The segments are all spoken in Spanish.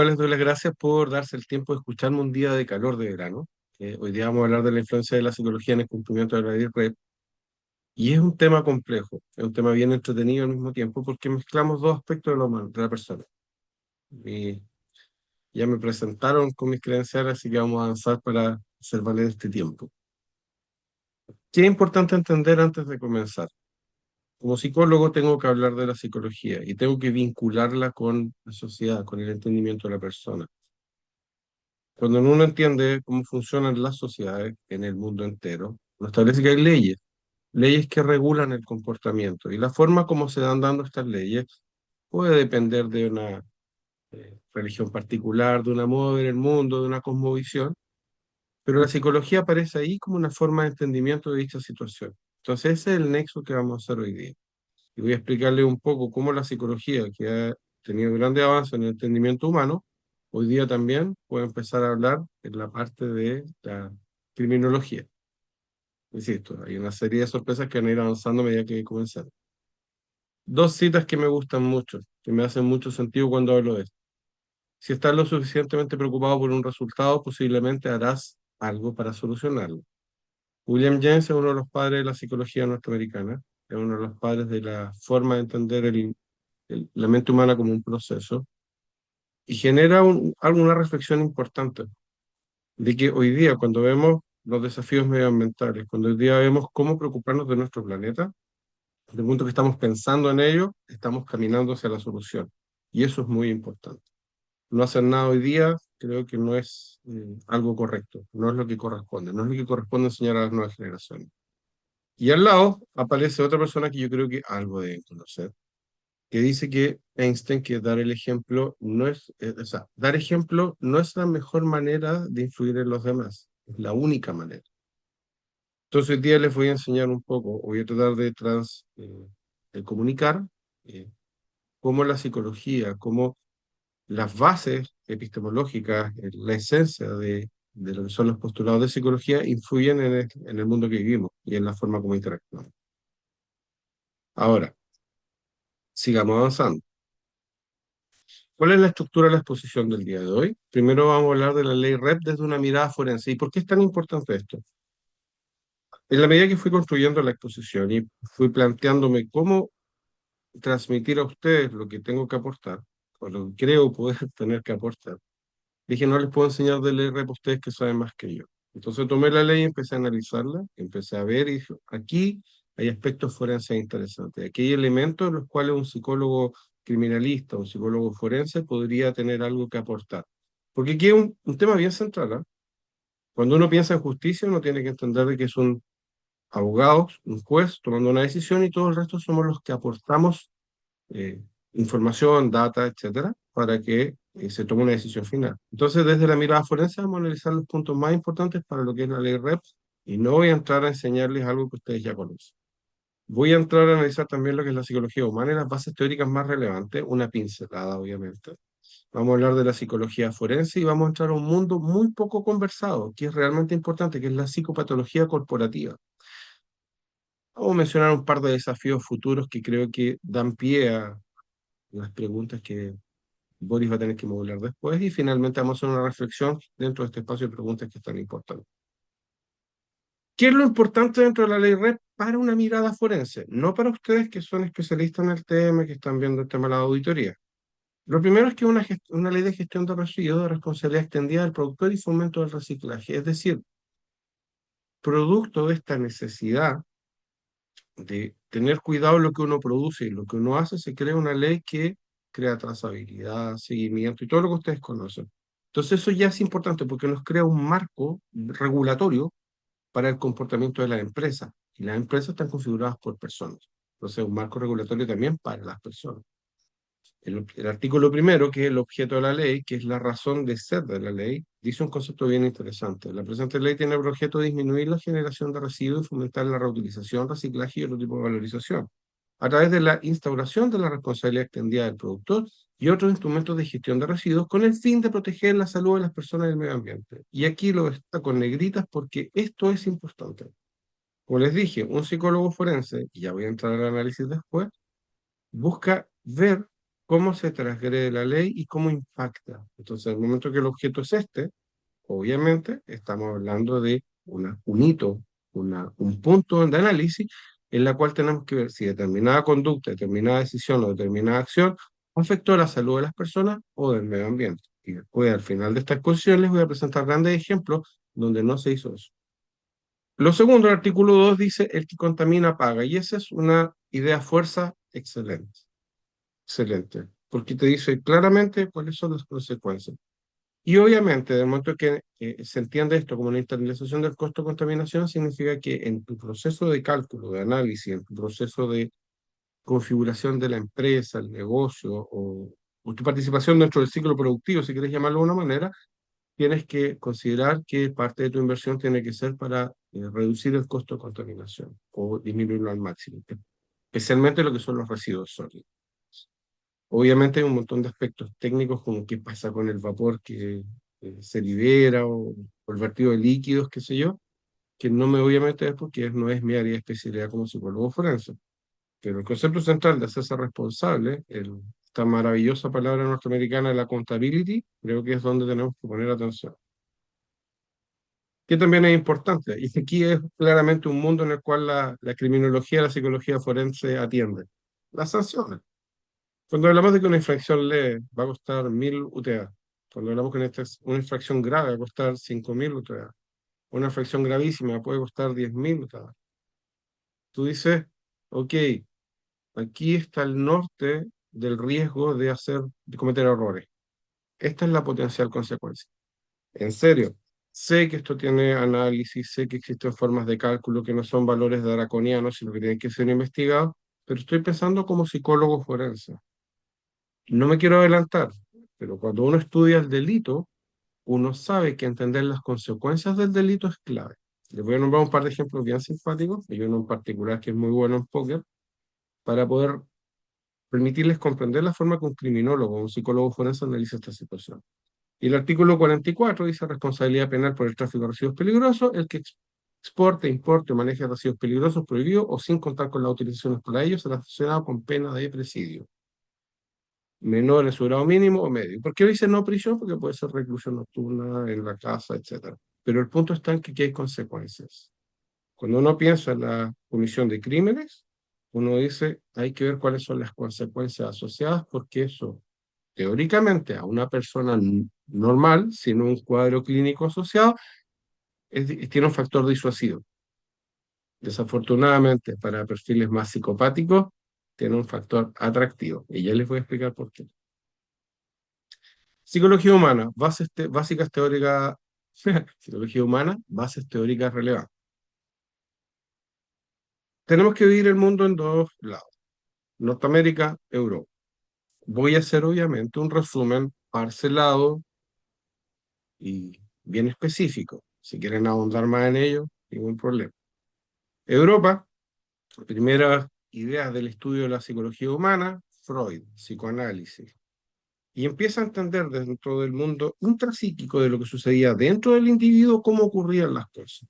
les doy las gracias por darse el tiempo de escucharme un día de calor de verano. Hoy día vamos a hablar de la influencia de la psicología en el cumplimiento de la ley REP. Y es un tema complejo, es un tema bien entretenido al mismo tiempo porque mezclamos dos aspectos de la, de la persona. Y ya me presentaron con mis credenciales, así que vamos a avanzar para hacer valer este tiempo. ¿Qué es importante entender antes de comenzar? Como psicólogo tengo que hablar de la psicología y tengo que vincularla con la sociedad, con el entendimiento de la persona. Cuando uno entiende cómo funcionan las sociedades en el mundo entero, uno establece que hay leyes, leyes que regulan el comportamiento. Y la forma como se dan dando estas leyes puede depender de una religión particular, de una modo de ver el mundo, de una cosmovisión, pero la psicología aparece ahí como una forma de entendimiento de dicha situación. Entonces ese es el nexo que vamos a hacer hoy día. Y voy a explicarle un poco cómo la psicología, que ha tenido grandes avances en el entendimiento humano, hoy día también puede empezar a hablar en la parte de la criminología. Insisto, hay una serie de sorpresas que van a ir avanzando a medida que comenzamos. Dos citas que me gustan mucho, que me hacen mucho sentido cuando hablo de esto. Si estás lo suficientemente preocupado por un resultado, posiblemente harás algo para solucionarlo. William James es uno de los padres de la psicología norteamericana, es uno de los padres de la forma de entender la mente humana como un proceso, y genera alguna reflexión importante de que hoy día, cuando vemos los desafíos medioambientales, cuando hoy día vemos cómo preocuparnos de nuestro planeta, desde el punto que estamos pensando en ello, estamos caminando hacia la solución. Y eso es muy importante. No hacer nada hoy día creo que no es algo correcto, no es lo que corresponde, no es lo que corresponde enseñar a las nuevas generaciones. Y al lado aparece otra persona que yo creo que algo deben conocer, que dice que Einstein, que dar el ejemplo no es, o sea, dar ejemplo no es la mejor manera de influir en los demás, es la única manera. Entonces hoy día les voy a enseñar un poco, voy a tratar de comunicar eh, cómo la psicología, cómo las bases epistemológicas, la esencia de lo que son los postulados de psicología influyen en el mundo que vivimos y en la forma como interactuamos. Ahora, sigamos avanzando. ¿Cuál es la estructura de la exposición del día de hoy? Primero vamos a hablar de la ley REP desde una mirada forense. ¿Y por qué es tan importante esto? En la medida que fui construyendo la exposición y fui planteándome cómo transmitir a ustedes lo que tengo que aportar, o lo que creo poder tener que aportar, dije, no les puedo enseñar de ley REP a ustedes que saben más que yo. Entonces tomé la ley y empecé a analizarla, empecé a ver y dije, aquí hay aspectos forenses interesantes, aquí hay elementos en los cuales un psicólogo criminalista, un psicólogo forense podría tener algo que aportar. Porque aquí hay un tema bien central, ¿ah? Cuando uno piensa en justicia, uno tiene que entender de que son abogados, un juez tomando una decisión y todo el resto somos los que aportamos eh, información, data, etcétera, para que se tome una decisión final. Entonces, desde la mirada forense, vamos a analizar los puntos más importantes para lo que es la ley REPS y no voy a entrar a enseñarles algo que ustedes ya conocen. Voy a entrar a analizar también lo que es la psicología humana y las bases teóricas más relevantes, una pincelada, obviamente. Vamos a hablar de la psicología forense y vamos a entrar a un mundo muy poco conversado, que es realmente importante, que es la psicopatología corporativa. Vamos a mencionar un par de desafíos futuros que creo que dan pie a las preguntas que Boris va a tener que modular después y finalmente vamos a hacer una reflexión dentro de este espacio de preguntas que es tan importante. ¿Qué es lo importante dentro de la ley REP para una mirada forense? No para ustedes que son especialistas en el tema, que están viendo el tema de la auditoría. Lo primero es que una ley de gestión de residuos de responsabilidad extendida del productor y fomento del reciclaje. Es decir, producto de esta necesidad de tener cuidado en lo que uno produce y lo que uno hace, se crea una ley que crea trazabilidad, seguimiento y todo lo que ustedes conocen. Entonces eso ya es importante porque nos crea un marco regulatorio para el comportamiento de las empresas. Y las empresas están configuradas por personas. Entonces un marco regulatorio también para las personas. El artículo primero, que es el objeto de la ley, que es la razón de ser de la ley, dice un concepto bien interesante. La presente ley tiene por objeto disminuir la generación de residuos y fomentar la reutilización, reciclaje y otro tipo de valorización, a través de la instauración de la responsabilidad extendida del productor y otros instrumentos de gestión de residuos con el fin de proteger la salud de las personas y el medio ambiente. Y aquí lo está con negritas porque esto es importante. Como les dije, un psicólogo forense, y ya voy a entrar al análisis después, busca ver cómo se transgrede la ley y cómo impacta. Entonces, el momento que el objeto es este, obviamente estamos hablando de un hito, un punto de análisis en la cual tenemos que ver si determinada conducta, determinada decisión o determinada acción afectó la salud de las personas o del medio ambiente. Y después, al final de esta exposición, les voy a presentar grandes ejemplos donde no se hizo eso. Lo segundo, el artículo 2 dice, el que contamina paga, y esa es una idea fuerza excelente, excelente, porque te dice claramente cuáles son las consecuencias. Y obviamente, del momento que se entiende esto como una internalización del costo de contaminación, significa que en tu proceso de cálculo, de análisis, en tu proceso de configuración de la empresa, el negocio o tu participación dentro del ciclo productivo, si quieres llamarlo de una manera, tienes que considerar que parte de tu inversión tiene que ser para reducir el costo de contaminación o disminuirlo al máximo, especialmente lo que son los residuos sólidos. Obviamente hay un montón de aspectos técnicos como qué pasa con el vapor que se libera o el vertido de líquidos, qué sé yo, que no me voy a meter porque no es mi área de especialidad como psicólogo forense. Pero el concepto central de hacerse responsable, esta maravillosa palabra norteamericana, la accountability, creo que es donde tenemos que poner atención. Que también es importante. Y aquí es claramente un mundo en el cual la criminología, la psicología forense atiende. Las sanciones. Cuando hablamos de que una infracción leve va a costar 1000 UTA, cuando hablamos que una infracción grave va a costar 5000 UTA, una infracción gravísima puede costar 10.000 UTA. Tú dices, ok, aquí está el norte del riesgo de cometer errores. Esta es la potencial consecuencia. En serio, sé que esto tiene análisis, sé que existen formas de cálculo que no son valores draconianos, sino que tienen que ser investigados, pero estoy pensando como psicólogo forense. No me quiero adelantar, pero cuando uno estudia el delito, uno sabe que entender las consecuencias del delito es clave. Les voy a nombrar un par de ejemplos bien simpáticos, y uno en particular que es muy bueno en póker, para poder permitirles comprender la forma que un criminólogo o un psicólogo forense analiza esta situación. Y el artículo 44 dice responsabilidad penal por el tráfico de residuos peligrosos, el que exporte, importe o maneje residuos peligrosos prohibidos o sin contar con las utilizaciones para ellos será sancionado con pena de presidio menor en su grado mínimo o medio. ¿Por qué dice no prisión? Porque puede ser reclusión nocturna en la casa, etcétera. Pero el punto está en que hay consecuencias. Cuando uno piensa en la comisión de crímenes, uno dice, hay que ver cuáles son las consecuencias asociadas, porque eso, teóricamente, a una persona normal, sin un cuadro clínico asociado, tiene un factor disuasivo. Desafortunadamente, para perfiles más psicopáticos, tiene un factor atractivo. Y ya les voy a explicar por qué. Psicología humana, básicas teóricas, psicología humana, bases teóricas relevantes. Tenemos que dividir el mundo en dos lados, Norteamérica, Europa. Voy a hacer obviamente un resumen parcelado y bien específico. Si quieren ahondar más en ello, ningún problema. Europa, primeras ideas del estudio de la psicología humana, Freud, psicoanálisis. Y empieza a entender dentro del mundo intrapsíquico de lo que sucedía dentro del individuo, cómo ocurrían las cosas.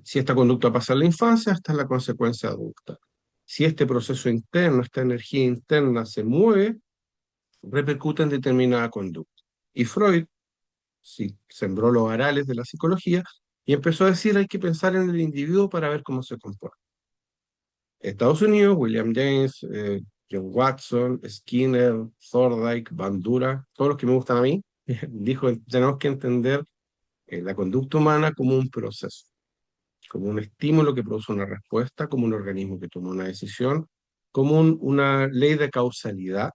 Si esta conducta pasa en la infancia, esta es la consecuencia adulta. Si este proceso interno, esta energía interna se mueve, repercute en determinada conducta. Y Freud sí, sembró los arales de la psicología y empezó a decir hay que pensar en el individuo para ver cómo se comporta. Estados Unidos, William James, John Watson, Skinner, Thorndike, Bandura, todos los que me gustan a mí, dijo, tenemos que entender la conducta humana como un proceso, como un estímulo que produce una respuesta, como un organismo que toma una decisión, como una ley de causalidad,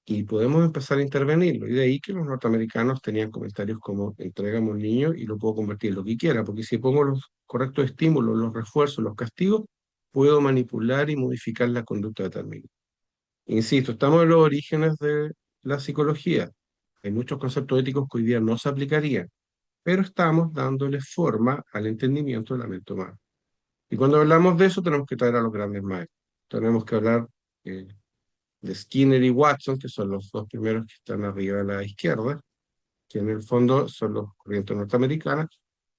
y podemos empezar a intervenirlo. Y de ahí que los norteamericanos tenían comentarios como, entrégame un niño y lo puedo convertir en lo que quiera, porque si pongo los correctos estímulos, los refuerzos, los castigos, puedo manipular y modificar la conducta determinada. Insisto, estamos en los orígenes de la psicología. Hay muchos conceptos éticos que hoy día no se aplicarían, pero estamos dándole forma al entendimiento de la mente humana. Y cuando hablamos de eso, tenemos que traer a los grandes maestros. Tenemos que hablar eh, de Skinner y Watson, que son los dos primeros que están arriba a la izquierda, que en el fondo son los corrientes norteamericanas,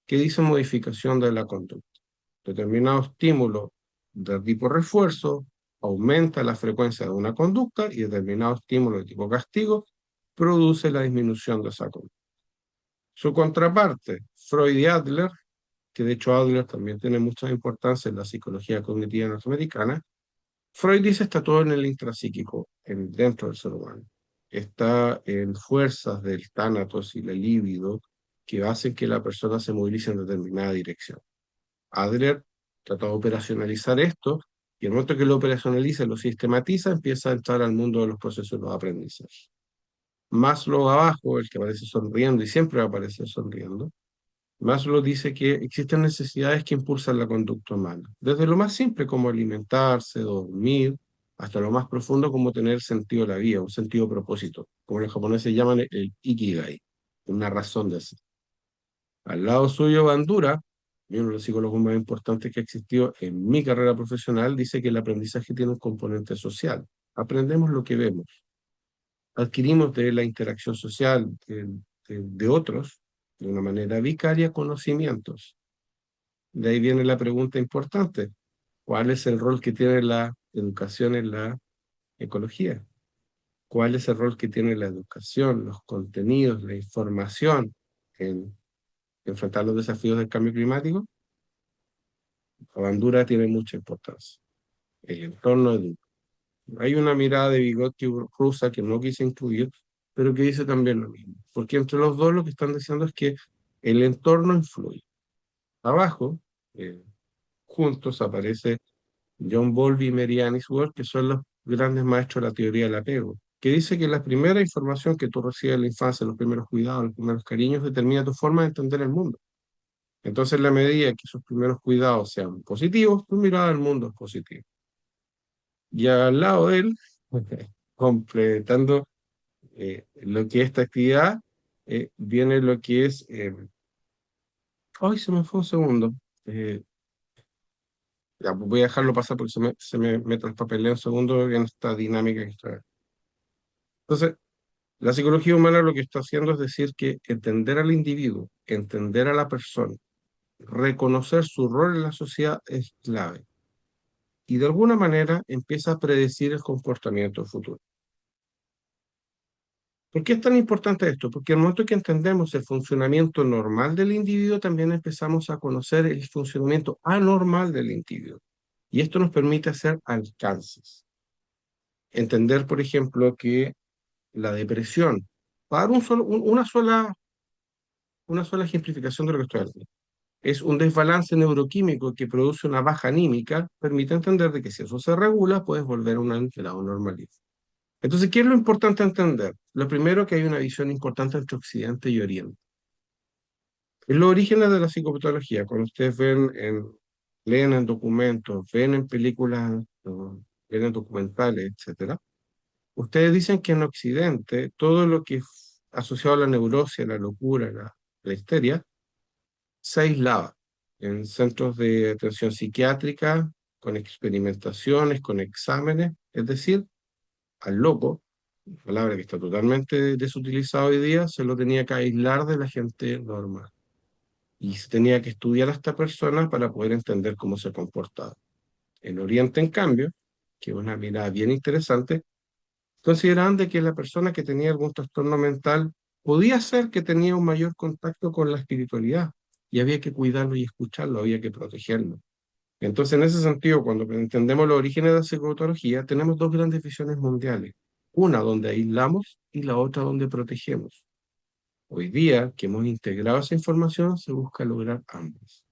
que dicen modificación de la conducta. Determinado estímulo de tipo refuerzo aumenta la frecuencia de una conducta y determinado estímulo de tipo castigo produce la disminución de esa conducta. Su contraparte, Freud y Adler, que de hecho Adler también tiene mucha importancia en la psicología cognitiva norteamericana. Freud dice está todo en el intrapsíquico, dentro del ser humano. Está en fuerzas del tánatos y la libido que hacen que la persona se movilice en determinada dirección. Adler trata de operacionalizar esto y en el momento que lo operacionaliza y lo sistematiza, empieza a entrar al mundo de los procesos de los aprendizajes. Maslow abajo, el que aparece sonriendo y siempre va a aparecer sonriendo, Maslow dice que existen necesidades que impulsan la conducta humana, desde lo más simple como alimentarse, dormir, hasta lo más profundo como tener sentido de la vida, un sentido de propósito, como los japoneses llaman el ikigai, una razón de ser. Al lado suyo, Bandura, uno de los psicólogos más importantes que ha existido en mi carrera profesional, dice que el aprendizaje tiene un componente social. Aprendemos lo que vemos, adquirimos de la interacción social de otros, de una manera vicaria, conocimientos. De ahí viene la pregunta importante: ¿cuál es el rol que tiene la educación en la ecología? ¿Cuál es el rol que tiene la educación, los contenidos, la información en enfrentar los desafíos del cambio climático? La bandura tiene mucha importancia. El entorno educa. Hay una mirada de Vygotsky rusa que no quise incluir, pero que dice también lo mismo. Porque entre los dos lo que están diciendo es que el entorno influye. Abajo, eh, juntos, aparece John Bowlby y Mary Ainsworth, que son los grandes maestros de la teoría del apego, que dice que la primera información que tú recibes en la infancia, los primeros cuidados, los primeros cariños, determina tu forma de entender el mundo. Entonces, en la medida que esos primeros cuidados sean positivos, tu mirada al mundo es positiva. Y al lado de él, completando lo que es esta actividad, viene lo que es... ¡Ay, se me fue un segundo! Eh, ya, voy a dejarlo pasar porque me traspapelé un segundo en esta dinámica que está. Entonces, la psicología humana lo que está haciendo es decir que entender al individuo, entender a la persona, reconocer su rol en la sociedad es clave. Y de alguna manera empieza a predecir el comportamiento futuro. ¿Por qué es tan importante esto? Porque en el momento que entendemos el funcionamiento normal del individuo, también empezamos a conocer el funcionamiento anormal del individuo. Y esto nos permite hacer alcances. Entender, por ejemplo, que la depresión, para dar una sola ejemplificación de lo que estoy hablando, es un desbalance neuroquímico que produce una baja anímica, permite entender de que si eso se regula, puedes volver a un estado normalidad. Entonces, ¿qué es lo importante entender? Lo primero, que hay una visión importante entre Occidente y Oriente. En los orígenes de la psicopatología, cuando ustedes leen en documentos, ven en películas, o ven en documentales, etcétera, ustedes dicen que en Occidente todo lo que es asociado a la neurosis, a la locura, la histeria, se aislaba en centros de atención psiquiátrica, con experimentaciones, con exámenes, es decir, al loco, palabra que está totalmente desutilizada hoy día, se lo tenía que aislar de la gente normal. Y se tenía que estudiar a esta persona para poder entender cómo se comportaba. En Oriente, en cambio, que es una mirada bien interesante, consideraban de que la persona que tenía algún trastorno mental podía ser que tenía un mayor contacto con la espiritualidad y había que cuidarlo y escucharlo, había que protegerlo. Entonces, en ese sentido, cuando entendemos los orígenes de la psicopatología, tenemos dos grandes visiones mundiales. Una donde aislamos y la otra donde protegemos. Hoy día, que hemos integrado esa información, se busca lograr ambas.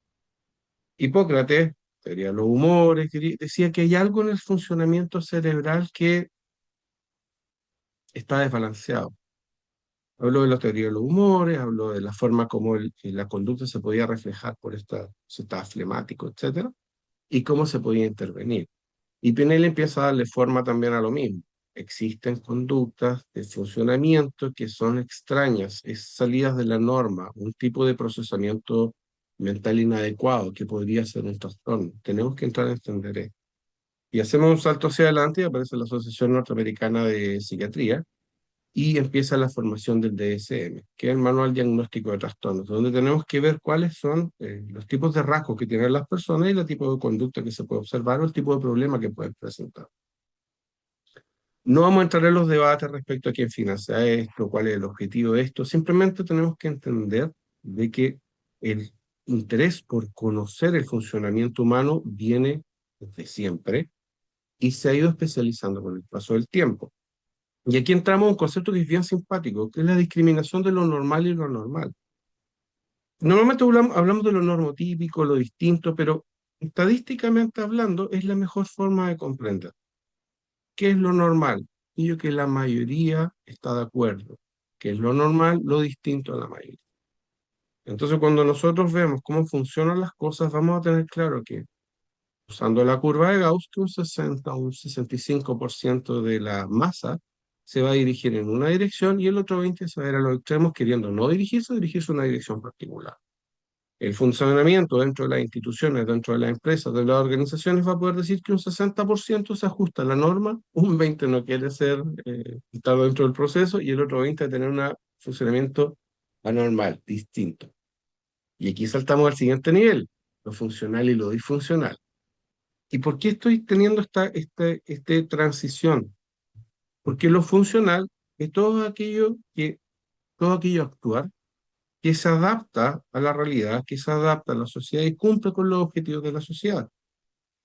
Hipócrates, teoría de los humores, decía que hay algo en el funcionamiento cerebral que está desbalanceado. Habló de la teoría de los humores, habló de la forma como la conducta se podía reflejar por si estaba flemático, etcétera, y cómo se podía intervenir. Y Pinel empieza a darle forma también a lo mismo. Existen conductas de funcionamiento que son extrañas, es salidas de la norma, un tipo de procesamiento mental inadecuado que podría ser un trastorno. Tenemos que entrar a entender esto. Y hacemos un salto hacia adelante y aparece la Asociación Norteamericana de Psiquiatría, y empieza la formación del DSM, que es el Manual Diagnóstico de Trastornos, donde tenemos que ver cuáles son los tipos de rasgos que tienen las personas y el tipo de conducta que se puede observar o el tipo de problema que pueden presentar. No vamos a entrar en los debates respecto a quién financia esto, cuál es el objetivo de esto, simplemente tenemos que entender de que el interés por conocer el funcionamiento humano viene desde siempre y se ha ido especializando con el paso del tiempo. Y aquí entramos a un concepto que es bien simpático, que es la discriminación de lo normal y lo normal. Normalmente hablamos de lo normotípico, lo distinto, pero estadísticamente hablando es la mejor forma de comprender. ¿Qué es lo normal? Y yo que la mayoría está de acuerdo. ¿Qué es lo normal? Lo distinto a la mayoría. Entonces, cuando nosotros vemos cómo funcionan las cosas, vamos a tener claro que usando la curva de Gauss, que un 60 o un 65% de la masa se va a dirigir en una dirección y el otro 20 se va a ir a los extremos queriendo no dirigirse a una dirección particular. El funcionamiento dentro de las instituciones, dentro de las empresas, de las organizaciones va a poder decir que un 60% se ajusta a la norma, un 20% no quiere estar dentro del proceso y el otro 20% tener un funcionamiento anormal, distinto. Y aquí saltamos al siguiente nivel, lo funcional y lo disfuncional. ¿Y por qué estoy teniendo esta transición? Porque lo funcional es todo aquello actuar que se adapta a la realidad, que se adapta a la sociedad y cumple con los objetivos de la sociedad.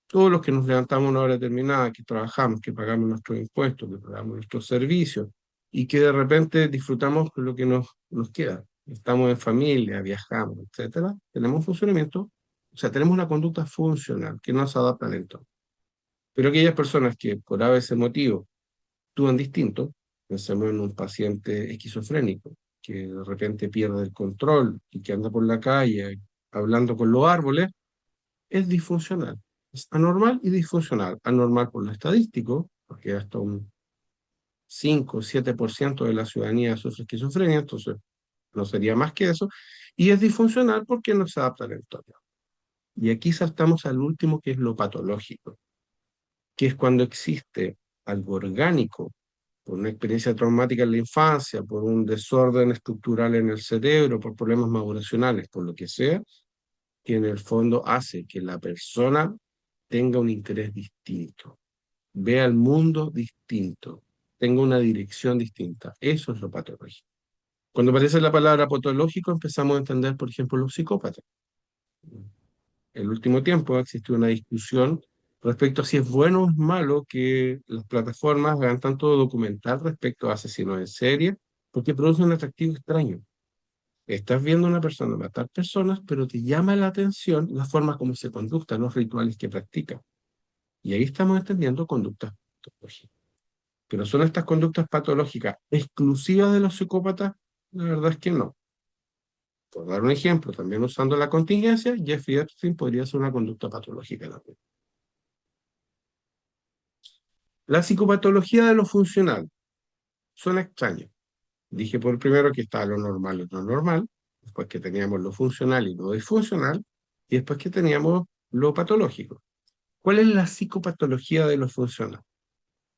Todos los que nos levantamos a una hora determinada, que trabajamos, que pagamos nuestros impuestos, que pagamos nuestros servicios y que de repente disfrutamos de lo que nos queda. Estamos en familia, viajamos, etcétera. Tenemos funcionamiento, o sea, tenemos una conducta funcional que no se adapta al entorno. Pero aquellas personas que por a veces motivo actúan distinto, pensemos en un paciente esquizofrénico que de repente pierde el control y que anda por la calle hablando con los árboles, es disfuncional. Es anormal y disfuncional. Anormal por lo estadístico, porque hasta un 5 o 7% de la ciudadanía sufre esquizofrenia, entonces no sería más que eso. Y es disfuncional porque no se adapta al entorno. Y aquí saltamos al último, que es lo patológico, que es cuando existe algo orgánico, por una experiencia traumática en la infancia, por un desorden estructural en el cerebro, por problemas maduracionales, por lo que sea, que en el fondo hace que la persona tenga un interés distinto, vea el mundo distinto, tenga una dirección distinta. Eso es lo patológico. Cuando aparece la palabra patológico, empezamos a entender, por ejemplo, los psicópatas. El último tiempo ha existido una discusión respecto a si es bueno o es malo que las plataformas hagan tanto documental respecto a asesinos en serie, porque produce un atractivo extraño. Estás viendo a una persona matar personas, pero te llama la atención la forma como se conducta, los rituales que practica. Y ahí estamos entendiendo conductas patológicas. Pero ¿son estas conductas patológicas exclusivas de los psicópatas? La verdad es que no. Por dar un ejemplo, también usando la contingencia, Jeffrey Epstein podría ser una conducta patológica también. La psicopatología de lo funcional suena extraño. Dije por primero que estaba lo normal y lo normal, después que teníamos lo funcional y lo disfuncional, y después que teníamos lo patológico. ¿Cuál es la psicopatología de lo funcional?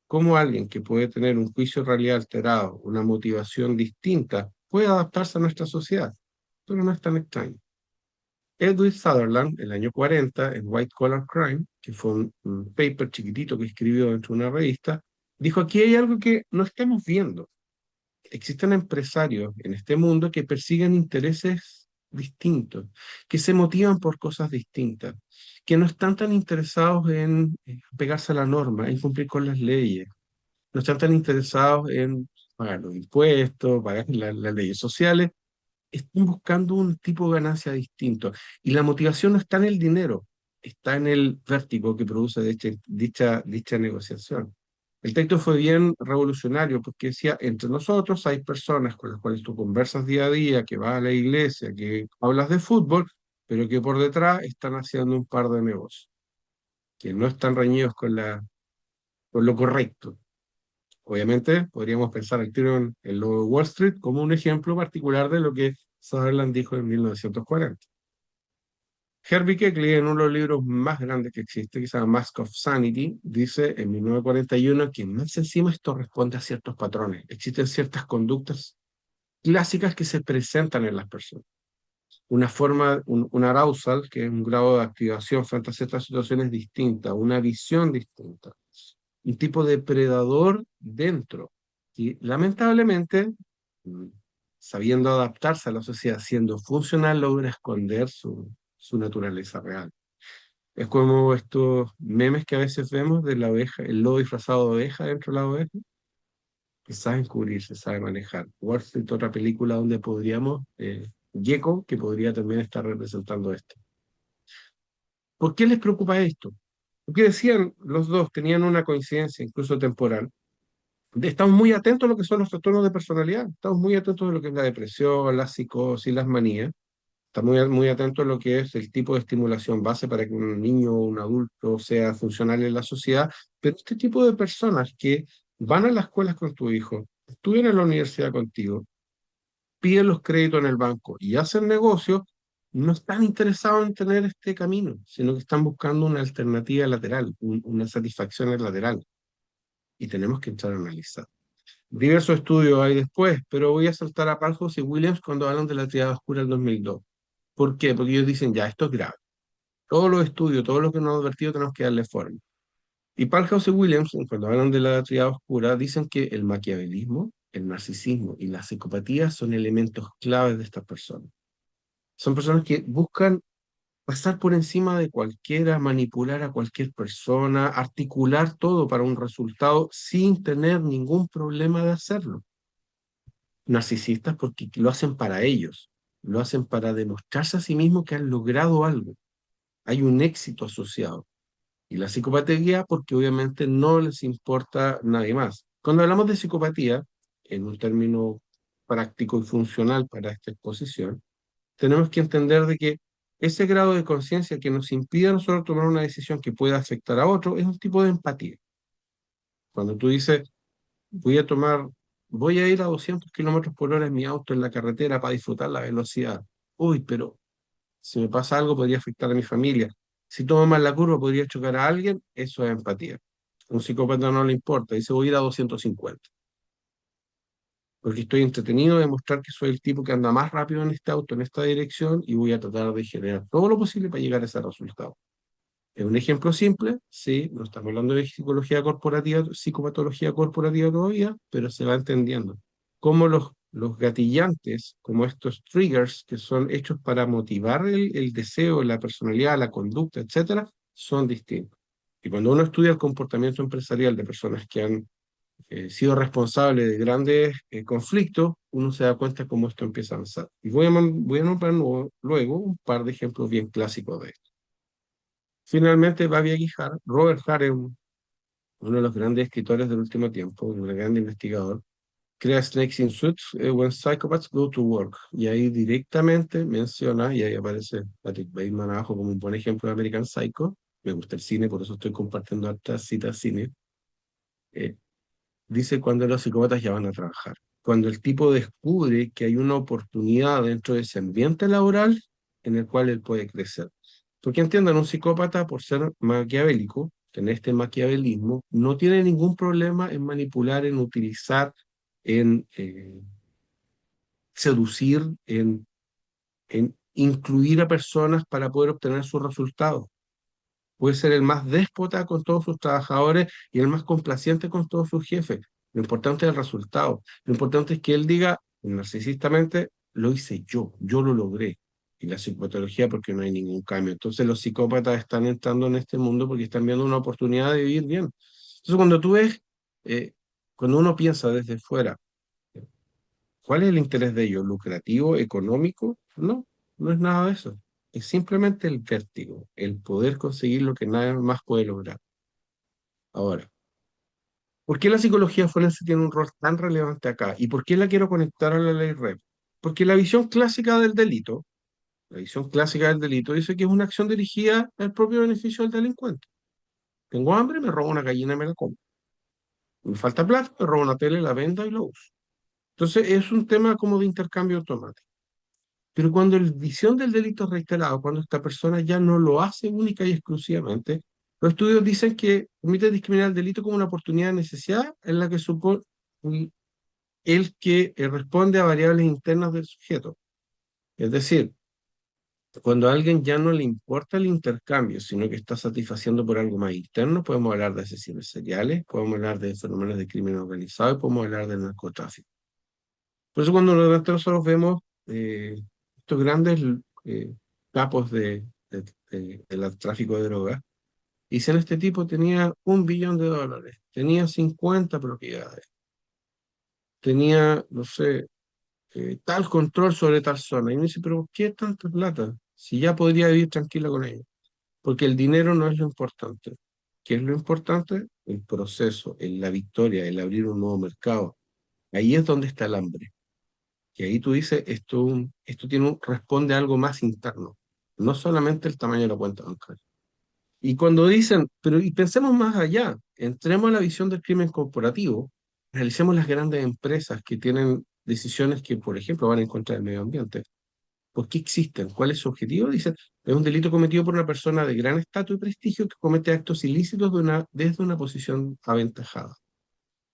¿Cómo alguien que puede tener un juicio de realidad alterado, una motivación distinta, puede adaptarse a nuestra sociedad? Pero no es tan extraño. Edwin Sutherland, el año 40, en White Collar Crime, que fue un paper chiquitito que escribió dentro de una revista, dijo, aquí hay algo que no estamos viendo. Existen empresarios en este mundo que persiguen intereses distintos, que se motivan por cosas distintas, que no están tan interesados en pegarse a la norma, en cumplir con las leyes, no están tan interesados en pagar los impuestos, pagar las leyes sociales, están buscando un tipo de ganancia distinto. Y la motivación no está en el dinero, está en el vértigo que produce dicha negociación. El texto fue bien revolucionario porque decía, entre nosotros hay personas con las cuales tú conversas día a día, que vas a la iglesia, que hablas de fútbol, pero que por detrás están haciendo un par de negocios, que no están reñidos con lo correcto. Obviamente podríamos pensar al tiro en lo de Wall Street como un ejemplo particular de lo que Sutherland dijo en 1940. Herbie Keckley, en uno de los libros más grandes que existe, que se llama Mask of Sanity, dice en 1941 que más encima esto responde a ciertos patrones. Existen ciertas conductas clásicas que se presentan en las personas. Una forma, un arousal, que es un grado de activación frente a ciertas situaciones distintas, una visión distinta, un tipo de predador dentro, y lamentablemente, mm, sabiendo adaptarse a la sociedad, siendo funcional, logra esconder su naturaleza real. Es como estos memes que a veces vemos de la oveja, el lobo disfrazado de oveja dentro de la oveja, que saben cubrirse, saben manejar. Wall Street, otra película donde podríamos, Gecko, que podría también estar representando esto. ¿Por qué les preocupa esto? Porque decían los dos, tenían una coincidencia, incluso temporal. Estamos muy atentos a lo que son los trastornos de personalidad, estamos muy atentos a lo que es la depresión, la psicosis, las manías. Estamos muy atentos a lo que es el tipo de estimulación base para que un niño o un adulto sea funcional en la sociedad. Pero este tipo de personas que van a las escuelas con tu hijo, estudian en la universidad contigo, piden los créditos en el banco y hacen negocios, no están interesados en tener este camino, sino que están buscando una alternativa lateral, una satisfacción lateral. Y tenemos que entrar a analizar. Diversos estudios hay después, pero voy a saltar a Palhouse y Williams cuando hablan de la triada oscura del 2002. ¿Por qué? Porque ellos dicen, ya, esto es grave. Todos los estudios, todo lo que nos han advertido, tenemos que darle forma. Y Palhouse y Williams, cuando hablan de la triada oscura, dicen que el maquiavelismo, el narcisismo y la psicopatía son elementos claves de estas personas. Son personas que buscan pasar por encima de cualquiera, manipular a cualquier persona, articular todo para un resultado sin tener ningún problema de hacerlo. Narcisistas porque lo hacen para ellos, lo hacen para demostrarse a sí mismos que han logrado algo. Hay un éxito asociado. Y la psicopatía porque obviamente no les importa nadie más. Cuando hablamos de psicopatía, en un término práctico y funcional para esta exposición, tenemos que entender de que ese grado de conciencia que nos impide a nosotros tomar una decisión que pueda afectar a otro es un tipo de empatía. Cuando tú dices, voy a ir a 200 kilómetros por hora en mi auto en la carretera para disfrutar la velocidad. Uy, pero si me pasa algo podría afectar a mi familia. Si tomo mal la curva podría chocar a alguien, eso es empatía. A un psicópata no le importa, dice voy a ir a 250 porque estoy entretenido de mostrar que soy el tipo que anda más rápido en este auto, en esta dirección, y voy a tratar de generar todo lo posible para llegar a ese resultado. Es un ejemplo simple, sí, no estamos hablando de psicología corporativa, psicopatología corporativa todavía, pero se va entendiendo. Cómo los gatillantes, como estos triggers que son hechos para motivar el deseo, la personalidad, la conducta, etcétera, son distintos. Y cuando uno estudia el comportamiento empresarial de personas que han sido responsable de grandes conflictos, uno se da cuenta cómo esto empieza a avanzar. Y voy a nombrar luego un par de ejemplos bien clásicos de esto. Finalmente, Babi Aguilar, Robert Hare, uno de los grandes escritores del último tiempo, un gran investigador, crea Snakes in Suits, When Psychopaths Go to Work. Y ahí directamente menciona, y ahí aparece Patrick Bateman abajo como un buen ejemplo de American Psycho. Me gusta el cine, por eso estoy compartiendo hartas citas cine. Eh, Dice cuando los psicópatas ya van a trabajar. Cuando el tipo descubre que hay una oportunidad dentro de ese ambiente laboral en el cual él puede crecer. Porque entiendan, un psicópata, por ser maquiavélico, tener este maquiavelismo, no tiene ningún problema en manipular, en utilizar, en seducir, en incluir a personas para poder obtener sus resultados. Puede ser el más déspota con todos sus trabajadores y el más complaciente con todos sus jefes. Lo importante es el resultado. Lo importante es que él diga narcisistamente, lo hice yo lo logré. Y la psicopatología porque no hay ningún cambio. Entonces los psicópatas están entrando en este mundo porque están viendo una oportunidad de vivir bien. Entonces cuando tú ves, eh, cuando uno piensa desde fuera, ¿cuál es el interés de ellos? ¿Lucrativo, económico? No, no es nada de eso. Es simplemente el vértigo, el poder conseguir lo que nadie más puede lograr. Ahora, ¿por qué la psicología forense tiene un rol tan relevante acá? ¿Y por qué la quiero conectar a la ley REP? Porque la visión clásica del delito dice que es una acción dirigida al propio beneficio del delincuente. Tengo hambre, me robo una gallina y me la como. Me falta plata, me robo una tele, la venda y lo uso. Entonces es un tema como de intercambio automático. Pero cuando la visión del delito es reiterado, cuando esta persona ya no lo hace única y exclusivamente, los estudios dicen que permite discriminar el delito como una oportunidad de necesidad en la que supone el que responde a variables internas del sujeto. Es decir, cuando a alguien ya no le importa el intercambio, sino que está satisfaciendo por algo más interno, podemos hablar de asesinos seriales, podemos hablar de fenómenos de crimen organizado y podemos hablar de narcotráfico. Por eso cuando nosotros vemos estos grandes eh, capos del tráfico de drogas, dicen este tipo tenía $1 billón, tenía 50 propiedades, tenía, no sé, tal control sobre tal zona. Y me dice, pero ¿qué tanta plata? Si ya podría vivir tranquila con ella. Porque el dinero no es lo importante. ¿Qué es lo importante? El proceso, la victoria, el abrir un nuevo mercado. Ahí es donde está el hambre. Y ahí tú dices, esto responde a algo más interno, no solamente el tamaño de la cuenta bancaria. Y cuando dicen, pero y pensemos más allá, entremos a la visión del crimen corporativo, realicemos las grandes empresas que tienen decisiones que, por ejemplo, van en contra del medio ambiente. ¿Por qué existen? ¿Cuál es su objetivo? Dicen, es un delito cometido por una persona de gran estatus y prestigio que comete actos ilícitos desde una posición aventajada.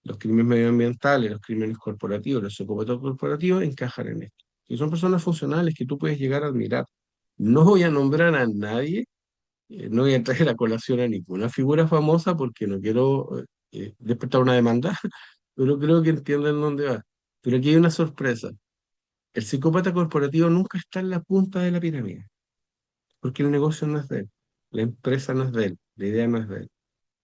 Los crímenes medioambientales, los crímenes corporativos, los psicópatas corporativos encajan en esto. Y son personas funcionales que tú puedes llegar a admirar. No voy a nombrar a nadie, no voy a traer a colación a ninguna figura famosa porque no quiero despertar una demanda, pero creo que entienden dónde va. Pero aquí hay una sorpresa. El psicópata corporativo nunca está en la punta de la pirámide, porque el negocio no es de él, la empresa no es de él, la idea no es de él.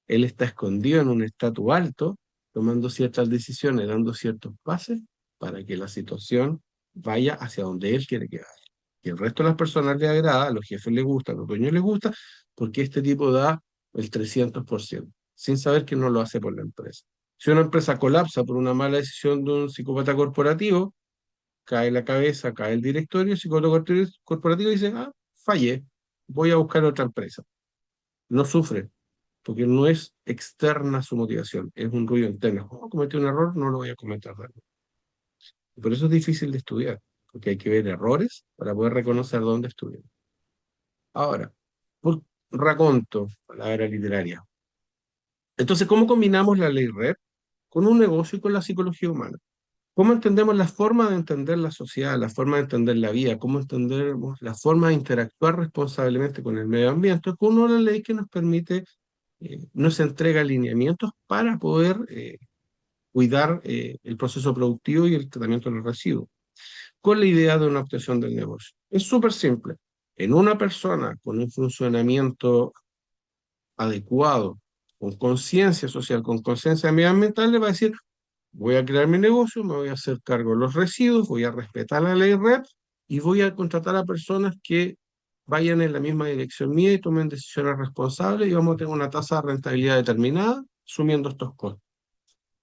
Él está escondido en un estatus alto, tomando ciertas decisiones, dando ciertos pases para que la situación vaya hacia donde él quiere que vaya. Y el resto de las personas le agrada, a los jefes les gusta, a los dueños les gusta, porque este tipo da el 300%, sin saber que no lo hace por la empresa. Si una empresa colapsa por una mala decisión de un psicópata corporativo, cae la cabeza, cae el directorio, el psicópata corporativo dice, ah, fallé, voy a buscar otra empresa. No sufre, porque no es externa su motivación, es un ruido interno. Oh, cometí un error, no lo voy a cometer de nuevo. Y por eso es difícil de estudiar, porque hay que ver errores para poder reconocer dónde estuvieron. Ahora, por raconto, palabra literaria. Entonces, ¿cómo combinamos la ley REP con un negocio y con la psicología humana? ¿Cómo entendemos la forma de entender la sociedad, la forma de entender la vida? ¿Cómo entendemos la forma de interactuar responsablemente con el medio ambiente? Con una ley que nos permite, nos entrega alineamientos para poder cuidar el proceso productivo y el tratamiento de los residuos, con la idea de una obtención del negocio. Es súper simple. En una persona con un funcionamiento adecuado, con conciencia social, con conciencia medioambiental, le va a decir, voy a crear mi negocio, me voy a hacer cargo de los residuos, voy a respetar la ley REP y voy a contratar a personas que vayan en la misma dirección mía y tomen decisiones responsables y vamos a tener una tasa de rentabilidad determinada asumiendo estos costos.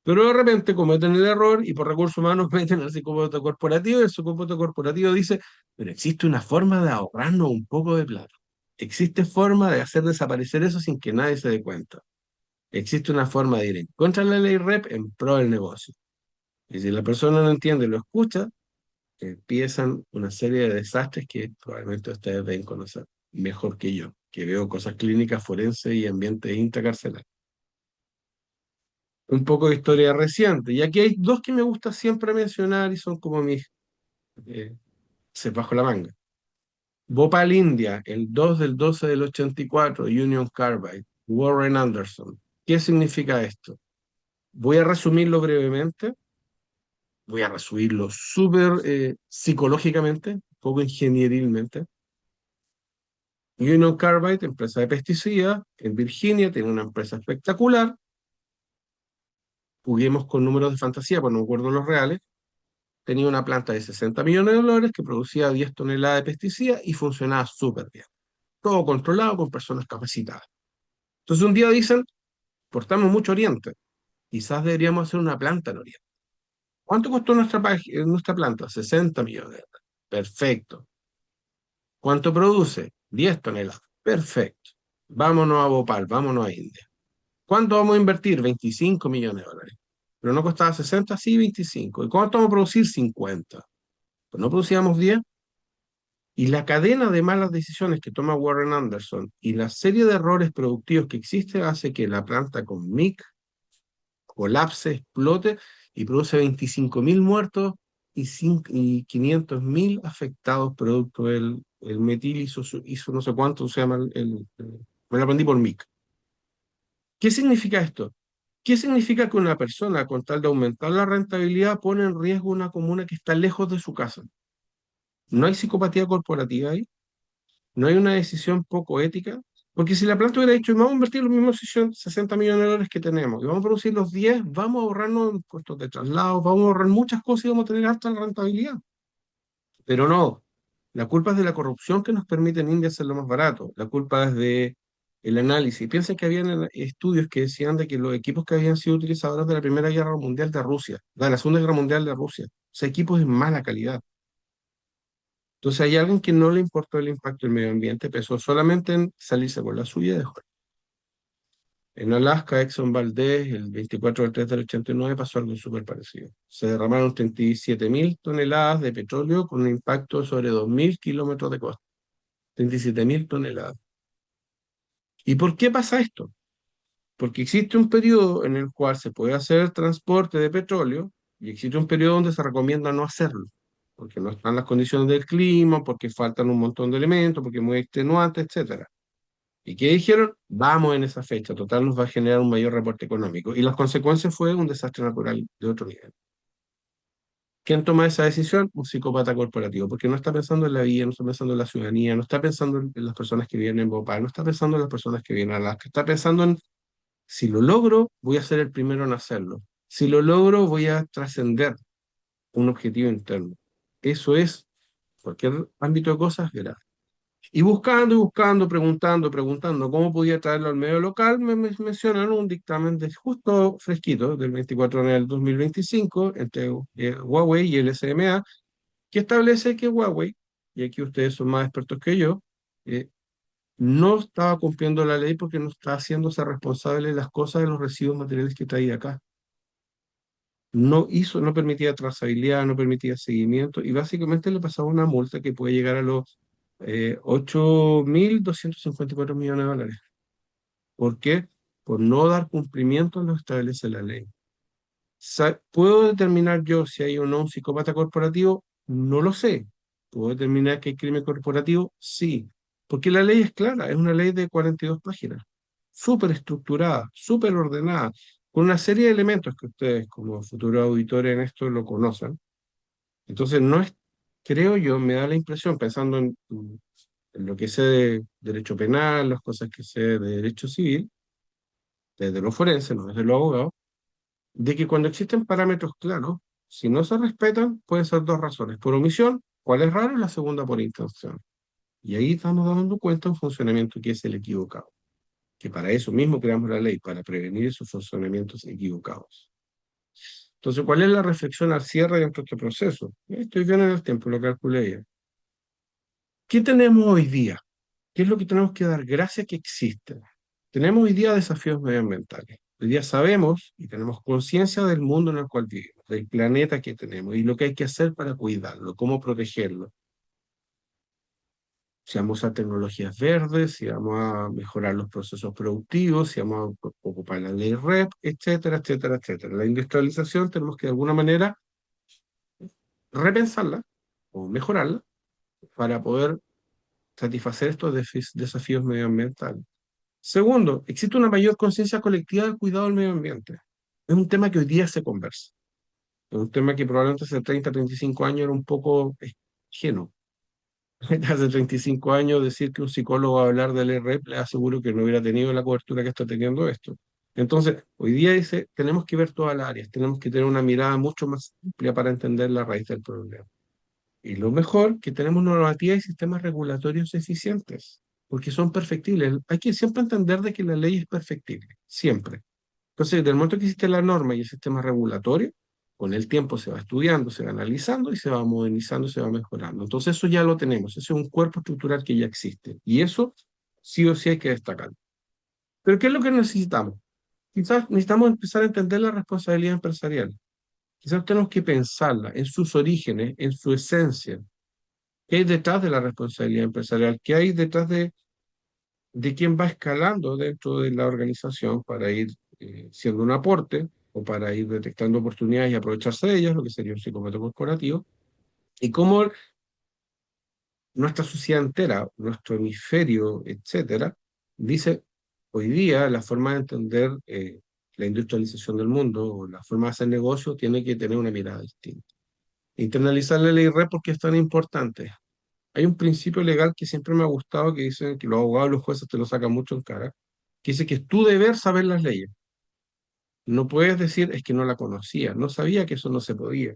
Pero de repente cometen el error y por recursos humanos meten al psicópata corporativo y el psicópata corporativo dice, pero existe una forma de ahorrarnos un poco de plata. Existe forma de hacer desaparecer eso sin que nadie se dé cuenta. Existe una forma de ir en contra de la ley REP en pro del negocio. Y si la persona no entiende y lo escucha, empiezan una serie de desastres que probablemente ustedes deben conocer mejor que yo, que veo cosas clínicas, forenses y ambientes intracarcelarios. Un poco de historia reciente. Y aquí hay dos que me gusta siempre mencionar y son como mis eh, se bajo la manga. Bhopal, India, el 2 del 12 del 84, Union Carbide, Warren Anderson. ¿Qué significa esto? Voy a resumirlo brevemente, voy a resumirlo súper psicológicamente, poco ingenierilmente. Union Carbide, empresa de pesticidas, en Virginia, tiene una empresa espectacular. Juguemos con números de fantasía, pues no me acuerdo los reales. Tenía una planta de $60 millones que producía 10 toneladas de pesticidas y funcionaba súper bien. Todo controlado con personas capacitadas. Entonces un día dicen, portamos mucho Oriente, quizás deberíamos hacer una planta en Oriente. ¿Cuánto costó nuestra planta? 60 millones de dólares. Perfecto. ¿Cuánto produce? 10 toneladas. Perfecto. Vámonos a Bhopal, vámonos a India. ¿Cuánto vamos a invertir? 25 millones de dólares. Pero no costaba 60, sí, 25. ¿Y cuánto vamos a producir? 50. Pues no producíamos 10. Y la cadena de malas decisiones que toma Warren Anderson y la serie de errores productivos que existe hace que la planta con MIC colapse, explote y produce 25.000 muertos y 500.000 afectados producto del el metil hizo no sé cuánto se llama me lo aprendí por MIC. ¿Qué significa esto? ¿Qué significa que una persona, con tal de aumentar la rentabilidad, pone en riesgo una comuna que está lejos de su casa? No hay psicopatía corporativa ahí, no hay una decisión poco ética, porque si la planta hubiera dicho, vamos a invertir los mismos 60 millones de dólares que tenemos, y vamos a producir los 10, vamos a ahorrarnos en costos de traslado, vamos a ahorrar muchas cosas y vamos a tener alta rentabilidad. Pero no, la culpa es de la corrupción que nos permite en India hacerlo más barato, la culpa es de el análisis. Piensen que habían estudios que decían de que los equipos que habían sido utilizados de la Primera Guerra Mundial de Rusia, de la Segunda Guerra Mundial de Rusia, o sea, equipos de mala calidad. Entonces hay alguien que no le importó el impacto del medio ambiente, pensó solamente en salirse con la suya y dejó. En Alaska, Exxon Valdez, el 24 de 3 del 89, pasó algo súper parecido. Se derramaron 37.000 toneladas de petróleo con un impacto sobre 2.000 kilómetros de costa. 37.000 toneladas. ¿Y por qué pasa esto? Porque existe un periodo en el cual se puede hacer transporte de petróleo y existe un periodo donde se recomienda no hacerlo, porque no están las condiciones del clima, porque faltan un montón de elementos, porque es muy extenuante, etcétera. ¿Y qué dijeron? Vamos en esa fecha, total nos va a generar un mayor reporte económico. Y las consecuencias fue un desastre natural de otro nivel. ¿Quién toma esa decisión? Un psicópata corporativo, porque no está pensando en la vida, no está pensando en la ciudadanía, no está pensando en las personas que viven en Bhopal, no está pensando en las personas que viven en Alaska, está pensando en, si lo logro, voy a ser el primero en hacerlo. Si lo logro, voy a trascender un objetivo interno. Eso es, cualquier ámbito de cosas, verá. Y buscando, preguntando cómo podía traerlo al medio local, me mencionaron un dictamen de justo fresquito, del 24 de enero del 2025, entre Huawei y el SMA, que establece que Huawei, y aquí ustedes son más expertos que yo, eh, no estaba cumpliendo la ley porque no está haciéndose responsable de las cosas de los residuos materiales que traía acá. No hizo, no permitía trazabilidad, no permitía seguimiento y básicamente le pasaba una multa que puede llegar a los 8.254 millones de dólares. ¿Por qué? Por no dar cumplimiento a lo que establece la ley. ¿Puedo determinar yo si hay o no un psicópata corporativo? No lo sé. ¿Puedo determinar que hay crimen corporativo? Sí. Porque la ley es clara, es una ley de 42 páginas, súper estructurada, súper ordenada, con una serie de elementos que ustedes como futuros auditores en esto lo conocen. Entonces, no es, creo yo, me da la impresión, pensando en lo que sé de derecho penal, las cosas que sé de derecho civil, desde lo forense, no desde lo abogado, de que cuando existen parámetros claros, si no se respetan, pueden ser dos razones. Por omisión, ¿cuál es raro? La segunda por intención. Y ahí estamos dando cuenta de un funcionamiento que es el equivocado. Que para eso mismo creamos la ley, para prevenir esos funcionamientos equivocados. Entonces, ¿cuál es la reflexión al cierre dentro de este proceso? Estoy bien en el tiempo, lo calculé ya. ¿Qué tenemos hoy día? ¿Qué es lo que tenemos que dar gracias que existe? Tenemos hoy día desafíos medioambientales. Hoy día sabemos y tenemos conciencia del mundo en el cual vivimos, del planeta que tenemos y lo que hay que hacer para cuidarlo, cómo protegerlo. Si vamos a tecnologías verdes, si vamos a mejorar los procesos productivos, si vamos a ocupar la ley REP, etcétera, etcétera, etcétera. La industrialización tenemos que de alguna manera repensarla o mejorarla para poder satisfacer estos desafíos medioambientales. Segundo, existe una mayor conciencia colectiva del cuidado del medio ambiente. Es un tema que hoy día se conversa. Es un tema que probablemente hace 30, 35 años era un poco ajeno. Hace 35 años decir que un psicólogo va a hablar del REP, le aseguro que no hubiera tenido la cobertura que está teniendo esto. Entonces, hoy día dice, tenemos que ver todas las áreas, tenemos que tener una mirada mucho más amplia para entender la raíz del problema. Y lo mejor, que tenemos normativas y sistemas regulatorios eficientes, porque son perfectibles. Hay que siempre entender de que la ley es perfectible, siempre. Entonces, del momento que existe la norma y el sistema regulatorio, con el tiempo se va estudiando, se va analizando y se va modernizando, se va mejorando. Entonces, eso ya lo tenemos, ese es un cuerpo estructural que ya existe. Y eso sí o sí hay que destacar. Pero ¿qué es lo que necesitamos? Quizás necesitamos empezar a entender la responsabilidad empresarial. Quizás tenemos que pensarla en sus orígenes, en su esencia, ¿Qué hay detrás de la responsabilidad empresarial? ¿Qué hay detrás de quién va escalando dentro de la organización para ir siendo un aporte o para ir detectando oportunidades y aprovecharse de ellas, lo que sería un psicópata corporativo? Y cómo nuestra sociedad entera, nuestro hemisferio, etcétera, dice hoy día la forma de entender la industrialización del mundo o la forma de hacer negocio tiene que tener una mirada distinta. Internalizar la ley REP porque es tan importante. Hay un principio legal que siempre me ha gustado que dicen que los abogados y los jueces te lo sacan mucho en cara, que dice que es tu deber saber las leyes. No puedes decir es que no la conocía, no sabía que eso no se podía.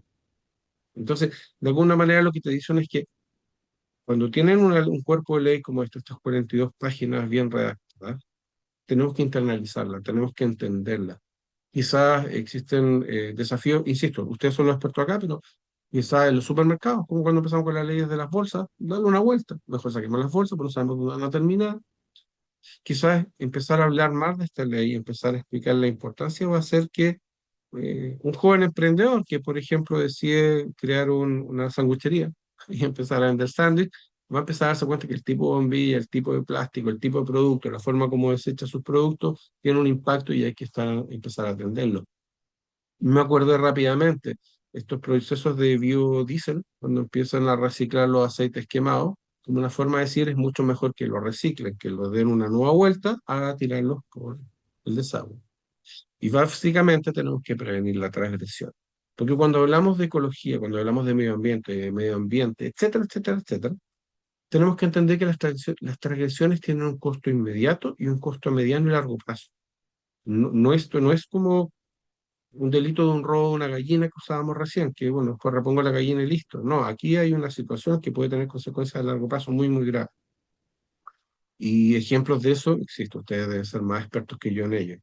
Entonces, de alguna manera lo que te dicen es que cuando tienen un cuerpo de ley como este, estas 42 páginas bien redactadas, tenemos que internalizarla, tenemos que entenderla. Quizás existen desafíos, insisto, ustedes son los expertos acá, pero quizás en los supermercados, como cuando empezamos con las leyes de las bolsas, darle una vuelta. Mejor saquemos las bolsas, pero no sabemos dónde van a terminar. Quizás empezar a hablar más de esta ley, empezar a explicar la importancia, va a hacer que un joven emprendedor que, por ejemplo, decide crear una sanguchería y empezar a vender sándwich, va a empezar a darse cuenta que el tipo de bombilla, el tipo de plástico, el tipo de producto, la forma como desecha sus productos, tiene un impacto y hay que empezar a atenderlo. Me acuerdo rápidamente, estos procesos de biodiesel, cuando empiezan a reciclar los aceites quemados, como una forma de decir, es mucho mejor que lo reciclen, que lo den una nueva vuelta a tirarlos por el desagüe. Y básicamente tenemos que prevenir la transgresión. Porque cuando hablamos de ecología, cuando hablamos de medio ambiente, etcétera, etcétera, etcétera, tenemos que entender que las transgresiones tienen un costo inmediato y un costo a mediano y largo plazo. No, esto no es como un delito de un robo de una gallina que usábamos recién, que bueno, pues repongo la gallina y listo. No, aquí hay una situación que puede tener consecuencias a largo plazo muy, muy graves. Y ejemplos de eso, insisto, ustedes deben ser más expertos que yo en ello.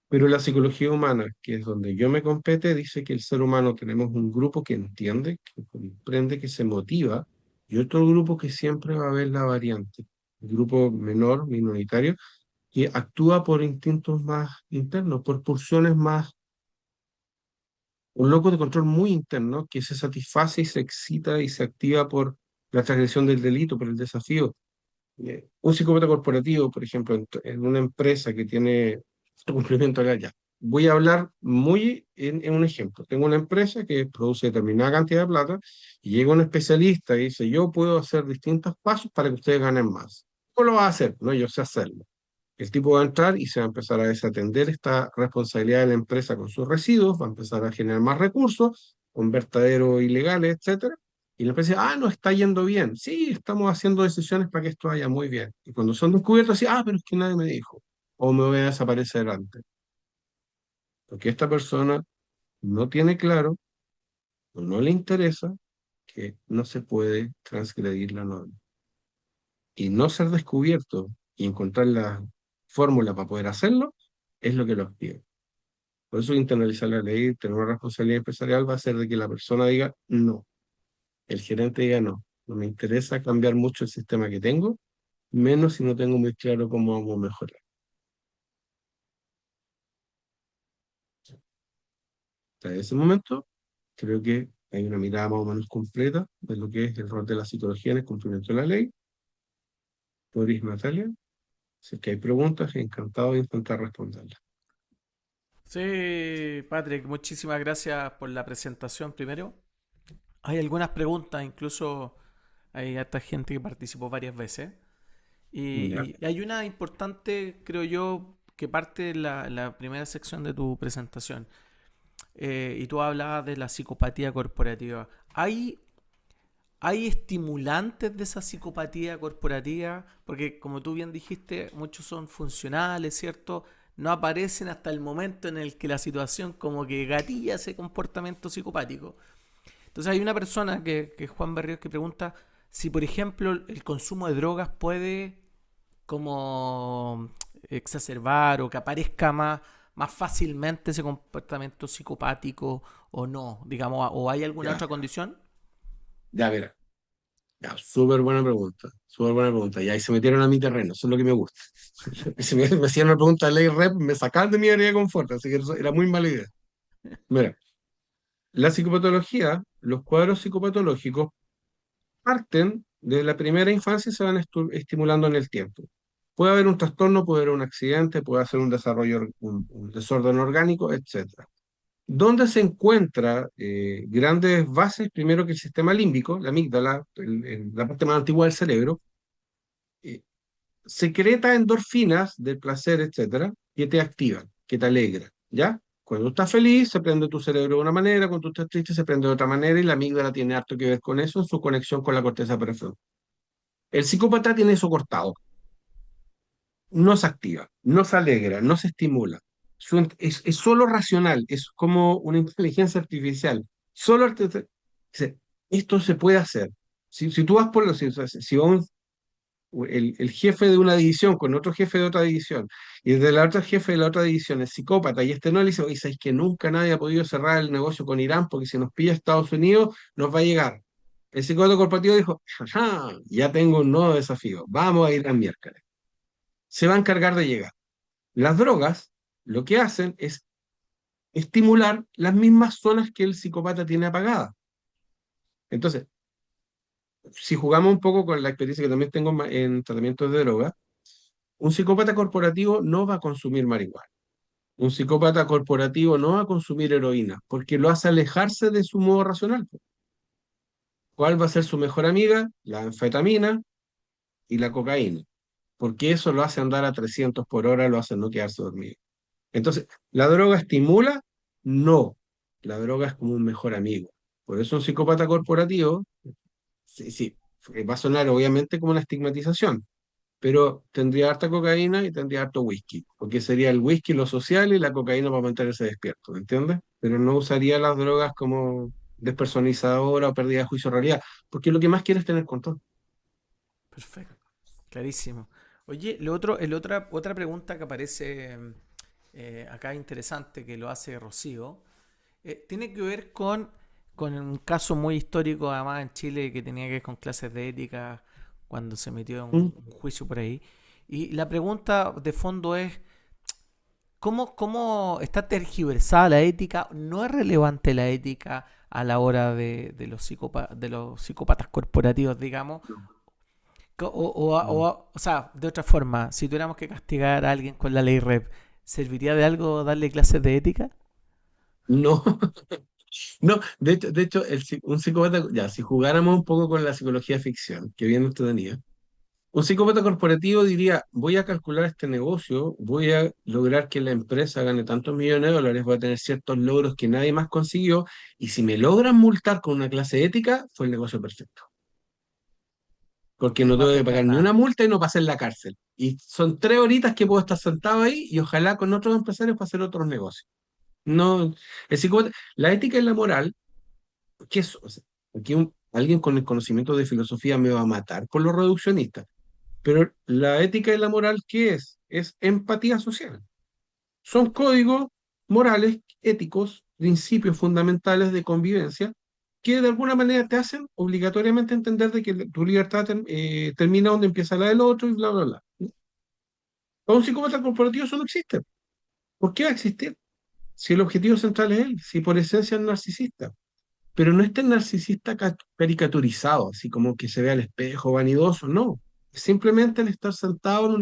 Pero la psicología humana, que es donde yo me compete, dice que el ser humano tenemos un grupo que entiende, que comprende, que se motiva, y otro grupo que siempre va a ver la variante. Un grupo menor, minoritario, que actúa por instintos más internos, por pulsiones más, un loco de control muy interno que se satisface y se excita y se activa por la transgresión del delito, por el desafío. Un psicópata corporativo, por ejemplo, en una empresa que tiene cumplimiento legal, ya. Voy a hablar muy en un ejemplo. Tengo una empresa que produce determinada cantidad de plata y llega un especialista y dice, yo puedo hacer distintos pasos para que ustedes ganen más. ¿Cómo lo va a hacer? No, yo sé hacerlo. El tipo va a entrar y se va a empezar a desatender esta responsabilidad de la empresa con sus residuos, va a empezar a generar más recursos, con vertaderos ilegales, etcétera. Y la empresa dice, ah, no está yendo bien. Sí, estamos haciendo decisiones para que esto vaya muy bien. Y cuando son descubiertos, así, ah, pero es que nadie me dijo. O me voy a desaparecer antes. Porque esta persona no tiene claro o no le interesa que no se puede transgredir la norma. Y no ser descubierto y encontrar la fórmula para poder hacerlo es lo que los pide. Por eso internalizar la ley, tener una responsabilidad empresarial va a ser de que la persona diga no, el gerente diga no, no me interesa cambiar mucho el sistema que tengo, menos si no tengo muy claro cómo vamos a mejorar. Hasta ese momento, creo que hay una mirada más o menos completa de lo que es el rol de la psicología en el cumplimiento de la ley. Doris, Natalia, si es que hay preguntas, encantado de intentar responderlas. Sí, Patrick, muchísimas gracias por la presentación primero. Hay algunas preguntas, incluso hay harta gente que participó varias veces. Ya, Y hay una importante, creo yo, que parte de la primera sección de tu presentación. Y tú hablabas de la psicopatía corporativa. ¿Hay estimulantes de esa psicopatía corporativa? Porque como tú bien dijiste, muchos son funcionales, ¿cierto? No aparecen hasta el momento en el que la situación como que gatilla ese comportamiento psicopático. Entonces hay una persona que es Juan Berríos que pregunta si, por ejemplo, el consumo de drogas puede como exacerbar o que aparezca más fácilmente ese comportamiento psicopático o no, digamos, o hay alguna ya, otra condición. ya, mira. Ya, súper buena pregunta, súper buena pregunta. Y ahí se metieron a mi terreno, eso es lo que me gusta. Si me hacían una pregunta de ley rep, me sacaban de mi área de confort, así que eso era muy mala idea. Mira, la psicopatología, los cuadros psicopatológicos parten de la primera infancia y se van estimulando en el tiempo. Puede haber un trastorno, puede haber un accidente, puede haber un desarrollo, un desorden orgánico, etcétera. ¿Dónde se encuentra grandes bases? Primero que el sistema límbico, la amígdala, la parte más antigua del cerebro, eh, secreta endorfinas del placer, etcétera, que te activan, que te alegran, ¿ya? Cuando tú estás feliz, se prende tu cerebro de una manera, cuando tú estás triste, se prende de otra manera, y la amígdala tiene harto que ver con eso en su conexión con la corteza prefrontal. El psicópata tiene eso cortado, no se activa, no se alegra, no se estimula. Es solo racional, es como una inteligencia artificial. Solo dice, esto se puede hacer. Si tú vas por los, si va el jefe de una división con otro jefe de otra división, y desde la otra jefe de la otra división es psicópata, y este no le dice, oye, sabes que nunca nadie ha podido cerrar el negocio con Irán, porque si nos pilla Estados Unidos, nos va a llegar. El psicópata corporativo dijo, ajá, ya tengo un nuevo desafío, vamos a ir al miércoles. Se va a encargar de llegar. Las drogas lo que hacen es estimular las mismas zonas que el psicópata tiene apagadas. Entonces, si jugamos un poco con la experiencia que también tengo en tratamientos de droga, un psicópata corporativo no va a consumir marihuana. Un psicópata corporativo no va a consumir heroína, porque lo hace alejarse de su modo racional. ¿Cuál va a ser su mejor amiga? La anfetamina y la cocaína, porque eso lo hace andar a 300 por hora, lo hace no quedarse dormido. Entonces, ¿la droga estimula? No, la droga es como un mejor amigo. Por eso un psicópata corporativo, sí, sí, va a sonar obviamente como una estigmatización, pero tendría harta cocaína y tendría harto whisky, porque sería el whisky lo social y la cocaína para mantenerse despierto, ¿me entiendes? Pero no usaría las drogas como despersonalizadora o pérdida de juicio de realidad, porque lo que más quiere es tener control. Perfecto. Clarísimo. Oye, otra pregunta que aparece acá interesante que lo hace Rocío, tiene que ver con un caso muy histórico, además en Chile, que tenía que ver con clases de ética cuando se metió en Mm. un juicio por ahí. Y la pregunta de fondo es, ¿cómo está tergiversada la ética? ¿No es relevante la ética a la hora de los psicópatas corporativos, digamos? No, O sea, de otra forma, si tuviéramos que castigar a alguien con la ley REP, ¿serviría de algo darle clases de ética? no, no, de hecho un psicópata, ya, si jugáramos un poco con la psicología ficción, que bien entretenida, un psicópata corporativo diría, voy a calcular este negocio, voy a lograr que la empresa gane tantos millones de dólares, voy a tener ciertos logros que nadie más consiguió, y si me logran multar con una clase ética, fue el negocio perfecto, porque Porque no no va a tengo que afectar pagar ni nada. una multa y no pasé en la cárcel. Y son 3 horitas que puedo estar sentado ahí y ojalá con otros empresarios para hacer otros negocios. No, la ética y la moral, ¿qué es? O sea, aquí alguien con el conocimiento de filosofía me va a matar por lo reduccionista. Pero la ética y la moral, ¿qué es? Es empatía social. Son códigos morales, éticos, principios fundamentales de convivencia que de alguna manera te hacen obligatoriamente entender de que tu libertad termina donde empieza la del otro y bla, bla, bla. Para un psicópata corporativo eso no existe. ¿Por qué va a existir? Si el objetivo central es él, si por esencia es narcisista. Pero no este narcisista caricaturizado, así como que se ve al espejo, vanidoso, no. Es simplemente el estar sentado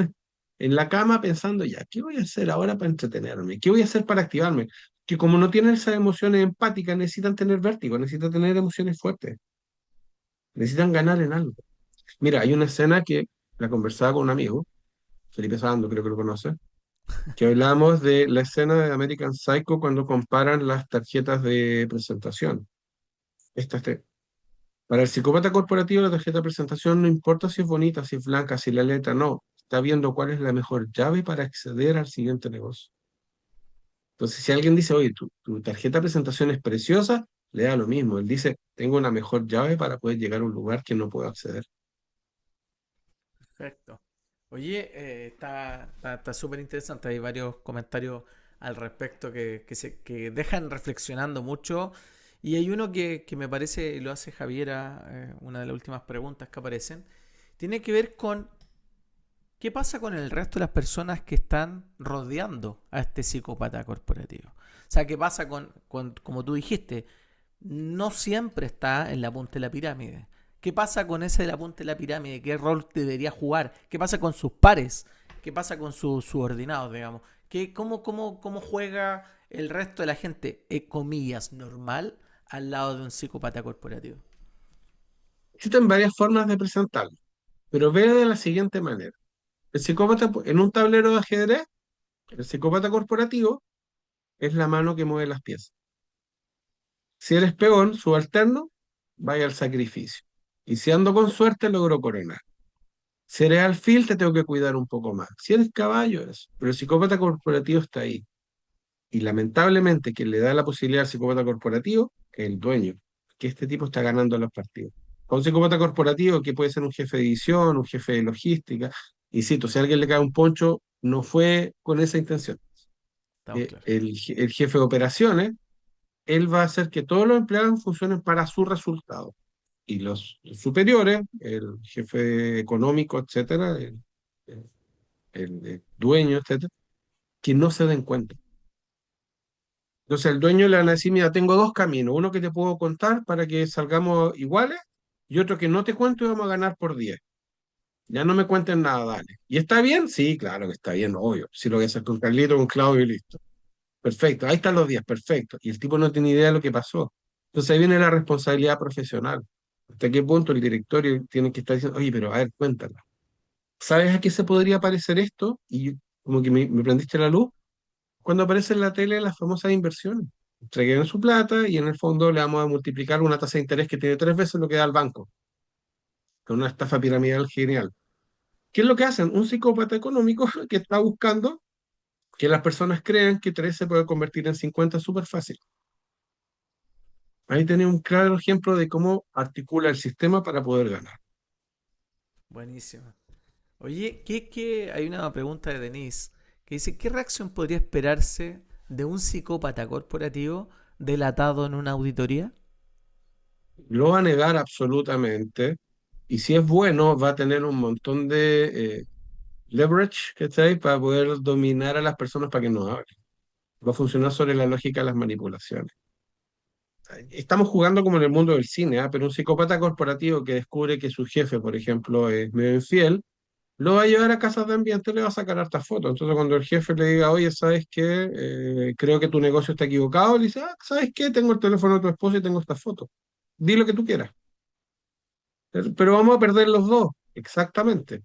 en la cama pensando, ya, ¿qué voy a hacer ahora para entretenerme? ¿Qué voy a hacer para activarme? Que como no tienen esas emociones empáticas, necesitan tener vértigo, necesitan tener emociones fuertes, necesitan ganar en algo. Mira, hay una escena que la conversaba con un amigo, Felipe Sando, creo que lo conoce, que hablábamos de la escena de American Psycho cuando comparan las tarjetas de presentación. Estas Para el psicópata corporativo, la tarjeta de presentación no importa si es bonita, si es blanca, si la letra, no. Está viendo cuál es la mejor llave para acceder al siguiente negocio. Entonces, si alguien dice, oye, tu tarjeta de presentación es preciosa, le da lo mismo. Él dice, tengo una mejor llave para poder llegar a un lugar que no puedo acceder. Perfecto. Oye, está súper interesante. Hay varios comentarios al respecto que dejan reflexionando mucho. Y hay uno que me parece, lo hace Javiera, una de las últimas preguntas que aparecen. Tiene que ver con qué pasa con el resto de las personas que están rodeando a este psicópata corporativo. O sea, qué pasa como tú dijiste, no siempre está en la punta de la pirámide. ¿Qué pasa con ese de la punta de la pirámide? ¿Qué rol debería jugar? ¿Qué pasa con sus pares? ¿Qué pasa con sus subordinados, digamos? ¿Cómo juega el resto de la gente, comillas, normal, al lado de un psicópata corporativo? Existen varias formas de presentarlo, pero ve de la siguiente manera. El psicópata, en un tablero de ajedrez, el psicópata corporativo es la mano que mueve las piezas. Si eres peón, subalterno, vaya al sacrificio. Y si ando con suerte, logro coronar. Si eres alfil, te tengo que cuidar un poco más. Si eres caballo, eso. Pero el psicópata corporativo está ahí. Y lamentablemente, quien le da la posibilidad al psicópata corporativo es el dueño, que este tipo está ganando los partidos. Con un psicópata corporativo, que puede ser un jefe de división, un jefe de logística, insisto, si a alguien le cae un poncho, no fue con esa intención. Estamos claros. El jefe de operaciones, él va a hacer que todos los empleados funcionen para su resultado. Y los superiores, el jefe económico, etcétera, el dueño, etcétera, que no se den cuenta. Entonces el dueño le van a decir, mira, tengo dos caminos, uno que te puedo contar para que salgamos iguales y otro que no te cuento y vamos a ganar por 10. Ya no me cuenten nada, dale. ¿Y está bien? Sí, claro que está bien, obvio. Si lo voy a hacer con Carlito, con Claudio y listo. Perfecto, ahí están los 10, perfecto. Y el tipo no tiene idea de lo que pasó. Entonces ahí viene la responsabilidad profesional. ¿Hasta qué punto el directorio tiene que estar diciendo, oye, pero a ver, cuéntala? ¿Sabes a qué se podría parecer esto? Y como que me prendiste la luz cuando aparece en la tele las famosas inversiones. Entreguen su plata y en el fondo le vamos a multiplicar una tasa de interés que tiene 3 veces lo que da el banco, con una estafa piramidal genial. ¿Qué es lo que hacen? Un psicópata económico que está buscando que las personas crean que 3 se puede convertir en 50 súper fácil. Ahí tenés un claro ejemplo de cómo articula el sistema para poder ganar. Buenísimo. Oye, hay una pregunta de Denise que dice, ¿qué reacción podría esperarse de un psicópata corporativo delatado en una auditoría? Lo va a negar absolutamente y si es bueno va a tener un montón de leverage, ¿cachai? Para poder dominar a las personas para que no hablen. Va a funcionar sobre la lógica de las manipulaciones. Estamos jugando como en el mundo del cine, ¿ah? Pero un psicópata corporativo que descubre que su jefe, por ejemplo, es medio infiel, lo va a llevar a casas de ambiente y le va a sacar hartas fotos. Entonces, cuando el jefe le diga, oye, ¿sabes qué? Creo que tu negocio está equivocado, le dice, ah, ¿sabes qué? Tengo el teléfono de tu esposa y tengo estas fotos. Di lo que tú quieras. Pero vamos a perder los dos, exactamente.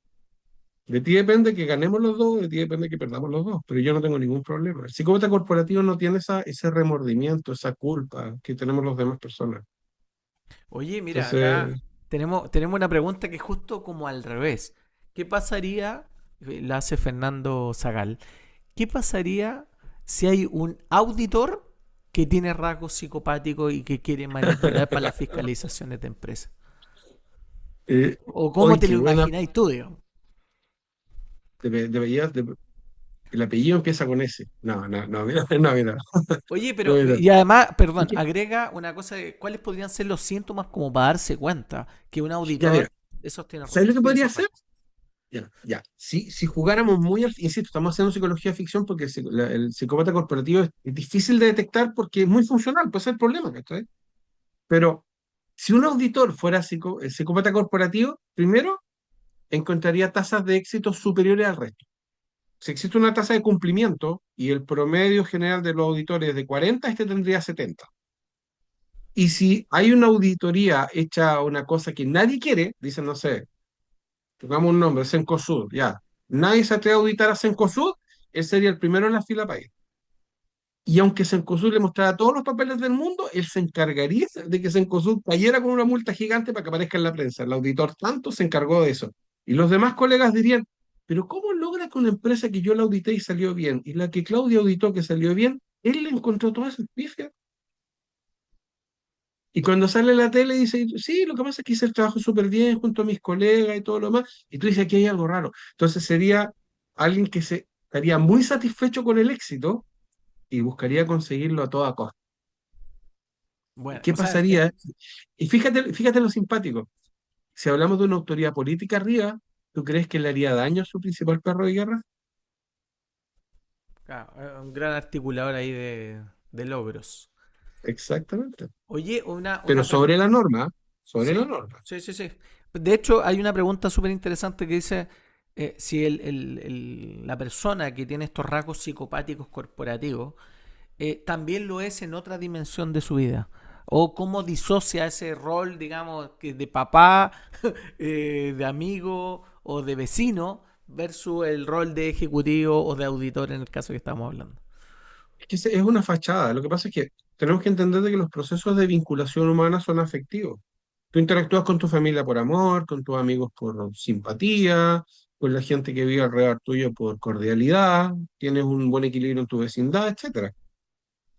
De ti depende que ganemos los dos, de ti depende que perdamos los dos, pero yo no tengo ningún problema. El psicópata corporativo no tiene ese remordimiento, esa culpa que tenemos las demás personas. Oye, mira, acá Entonces, tenemos una pregunta que es justo como al revés. ¿Qué pasaría, la hace Fernando Zagal, qué pasaría si hay un auditor que tiene rasgos psicopáticos y que quiere manipular para las fiscalizaciones de empresas? ¿O cómo hoy te qué lo buena, imagináis tú, digamos? el apellido empieza con S. No, no, no, mira, no, mira, Oye, no, pero, mira. y además, ¿Y perdón, qué? agrega una cosa de cuáles podrían ser los síntomas como para darse cuenta que un Ya, auditor, mira, esos tiene, ¿sabes lo que tiene podría esos hacer? rasgos. Ya, ya. Si jugáramos muy insisto, estamos haciendo psicología ficción porque el psicópata corporativo es difícil de detectar porque es muy funcional, pues ese es el problema, ¿cachai? Pero si un auditor fuera psicópata corporativo, primero encontraría tasas de éxito superiores al resto. Si existe una tasa de cumplimiento y el promedio general de los auditores es de 40, este tendría 70. Y si hay una auditoría hecha a una cosa que nadie quiere, dicen, no sé, pongamos un nombre, Cencosud, ya. Nadie se atreve a auditar a Cencosud, él sería el primero en la fila para ir. Y aunque Cencosud le mostrara todos los papeles del mundo, él se encargaría de que Cencosud cayera con una multa gigante para que aparezca en la prensa. El auditor tanto se encargó de eso. Y los demás colegas dirían, pero ¿cómo logra que una empresa que yo la audité y salió bien, y la que Claudia auditó que salió bien, él le encontró todas esas pifias? Y cuando sale en la tele dice, sí, lo que pasa es que hice el trabajo súper bien junto a mis colegas y todo lo demás, y tú dices, aquí hay algo raro. Entonces sería alguien que se estaría muy satisfecho con el éxito y buscaría conseguirlo a toda costa. Bueno, ¿Qué o sea, pasaría? Y fíjate lo simpático. Si hablamos de una autoridad política arriba, ¿tú crees que le haría daño a su principal perro de guerra? claro, un gran articulador ahí de logros. Exactamente. Oye, Pero sobre la norma, ¿ah? sobre la Sí, norma. sí, sí, sí. De hecho, hay una pregunta súper interesante que dice si la persona que tiene estos rasgos psicopáticos corporativos también lo es en otra dimensión de su vida. O cómo disocia ese rol, digamos, que de papá, de amigo o de vecino versus el rol de ejecutivo o de auditor en el caso que estamos hablando. Es que es una fachada. Lo que pasa es que tenemos que entender de que los procesos de vinculación humana son afectivos. Tú interactúas con tu familia por amor, con tus amigos por simpatía, con la gente que vive alrededor tuyo por cordialidad, tienes un buen equilibrio en tu vecindad, etcétera.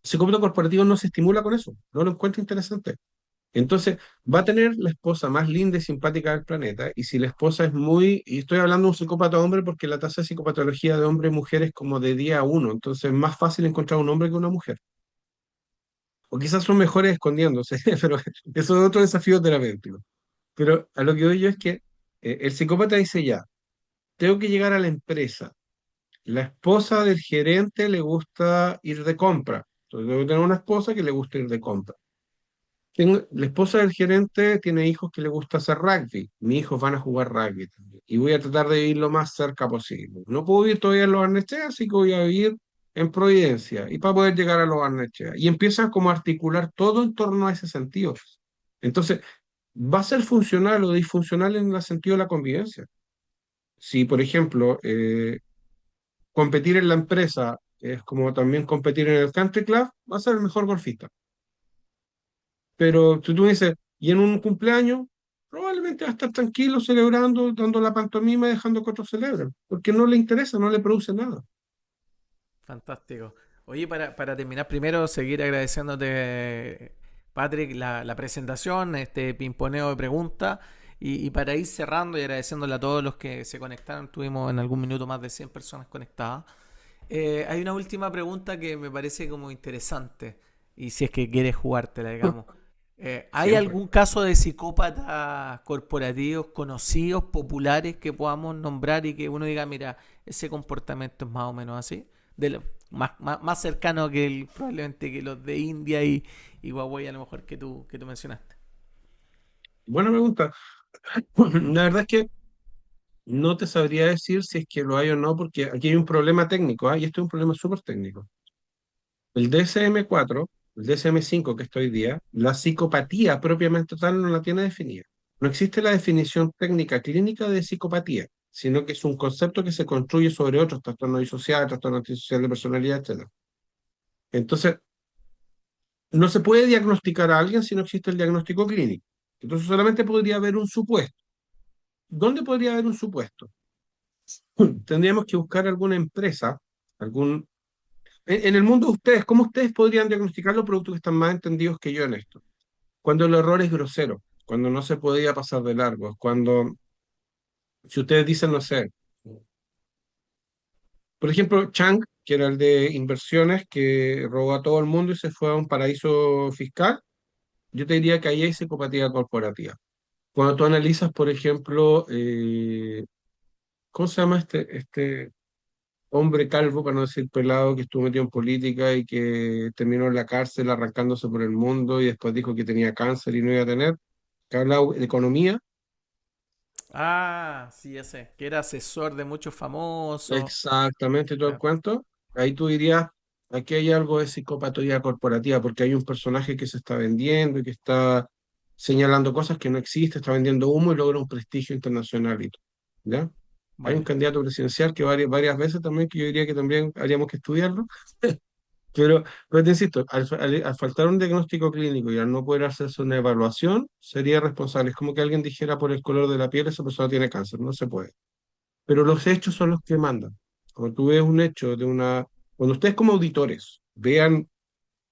El psicópata corporativo no se estimula con eso, no lo encuentra interesante. Entonces, va a tener la esposa más linda y simpática del planeta, y si la esposa es muy, y estoy hablando de un psicópata hombre porque la tasa de psicopatología de hombre y mujer es como de día a uno, entonces es más fácil encontrar un hombre que una mujer. O quizás son mejores escondiéndose, pero eso es otro desafío terapéutico. Pero a lo que voy yo es que el psicópata dice ya, tengo que llegar a la empresa. La esposa del gerente le gusta ir de compra. Entonces, debo tener una esposa que le gusta ir de compra. La esposa del gerente tiene hijos que le gusta hacer rugby. Mis hijos van a jugar rugby también. Y voy a tratar de vivir lo más cerca posible. No puedo vivir todavía en Los Barnechea, así que voy a vivir en Providencia. Y para poder llegar a Los Barnechea. Y empieza como a articular todo en torno a ese sentido. Entonces, va a ser funcional o disfuncional en el sentido de la convivencia. Si, por ejemplo, competir en la empresa es como también competir en el country club, va a ser el mejor golfista. Pero si tú me dices, y en un cumpleaños, probablemente va a estar tranquilo, celebrando, dando la pantomima y dejando que otros celebren, porque no le interesa, no le produce nada. Fantástico. Oye, para terminar, primero seguir agradeciéndote, Patrick, la presentación, este pimponeo de preguntas. Y para ir cerrando y agradeciéndole a todos los que se conectaron, tuvimos en algún minuto más de 100 personas conectadas. Hay una última pregunta que me parece como interesante, y si es que quieres jugártela, digamos. ¿Hay Siempre. algún caso de psicópatas corporativos conocidos, populares, que podamos nombrar y que uno diga, mira, ese comportamiento es más o menos así? Más cercano que probablemente que los de India y Huawei, a lo mejor que tú mencionaste. Buena pregunta. La verdad es que no te sabría decir si es que lo hay o no, porque aquí hay un problema técnico, ¿ah? Y esto es un problema súper técnico. El DSM-4, el DSM-5 que está hoy día, la psicopatía propiamente tal no la tiene definida. No existe la definición técnica clínica de psicopatía, sino que es un concepto que se construye sobre otros trastornos disociados, trastornos antisocial de personalidad, etcétera. Entonces, no se puede diagnosticar a alguien si no existe el diagnóstico clínico. Entonces, solamente podría haber un supuesto. ¿Dónde podría haber un supuesto? Tendríamos que buscar alguna empresa, algún en el mundo de ustedes, ¿cómo ustedes podrían diagnosticar los productos que están más entendidos que yo en esto? Cuando el error es grosero, cuando no se podía pasar de largo, cuando, si ustedes dicen, no sé, por ejemplo, Chang, que era el de inversiones, que robó a todo el mundo y se fue a un paraíso fiscal, yo te diría que ahí hay psicopatía corporativa. Cuando tú analizas, por ejemplo, ¿cómo se llama este hombre calvo, para no decir pelado, que estuvo metido en política y que terminó en la cárcel arrancándose por el mundo y después dijo que tenía cáncer y no iba a tener, que hablaba de economía? Ah, sí, ya sé, que era asesor de muchos famosos. Exactamente todo el Claro. cuento. Ahí tú dirías, aquí hay algo de psicopatía corporativa, porque hay un personaje que se está vendiendo y que está señalando cosas que no existen, está vendiendo humo y logra un prestigio internacional y todo, ¿ya? Hay un Vale. candidato presidencial que varias veces también, que yo diría que también haríamos que estudiarlo. Pero te insisto, al faltar un diagnóstico clínico y al no poder hacerse una evaluación, sería responsable. Es como que alguien dijera por el color de la piel, esa persona tiene cáncer, no se puede. Pero los hechos son los que mandan. Cuando tú ves un hecho de una... Cuando ustedes como auditores vean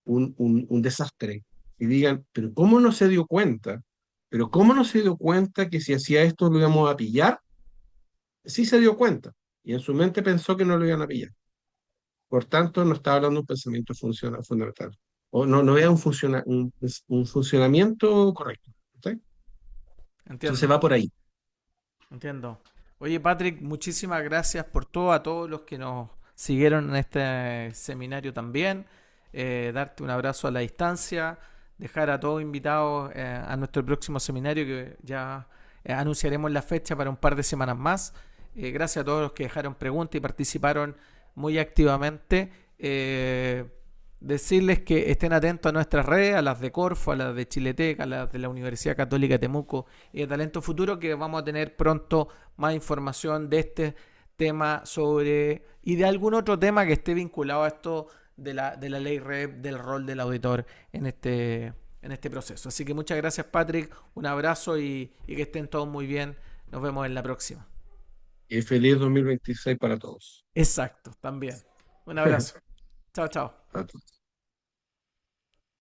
un desastre y digan, pero ¿cómo no se dio cuenta? Pero ¿cómo no se dio cuenta que si hacía esto lo íbamos a pillar? Sí se dio cuenta. Y en su mente pensó que no lo iban a pillar. Por tanto, no está hablando de un pensamiento fundamental. O no vea un funcionamiento correcto. ¿Sí? Entonces Entiendo, va por ahí. entiendo. Oye, Patrick, muchísimas gracias por todo, a todos los que nos siguieron en este seminario también. Darte un abrazo a la distancia. dejar a todos invitados a nuestro próximo seminario que ya anunciaremos la fecha para un par de semanas más. Gracias a todos los que dejaron preguntas y participaron muy activamente. Decirles que estén atentos a nuestras redes, a las de Corfo, a las de Chileteca, a las de la Universidad Católica de Temuco y de Talento Futuro, que vamos a tener pronto más información de este tema sobre y de algún otro tema que esté vinculado a esto de la ley REP, del rol del auditor en este proceso. Así que muchas gracias, Patrick, un abrazo y que estén todos muy bien. Nos vemos en la próxima. Y feliz 2026 para todos. Exacto, también. Un abrazo. Chao, chao. A todos.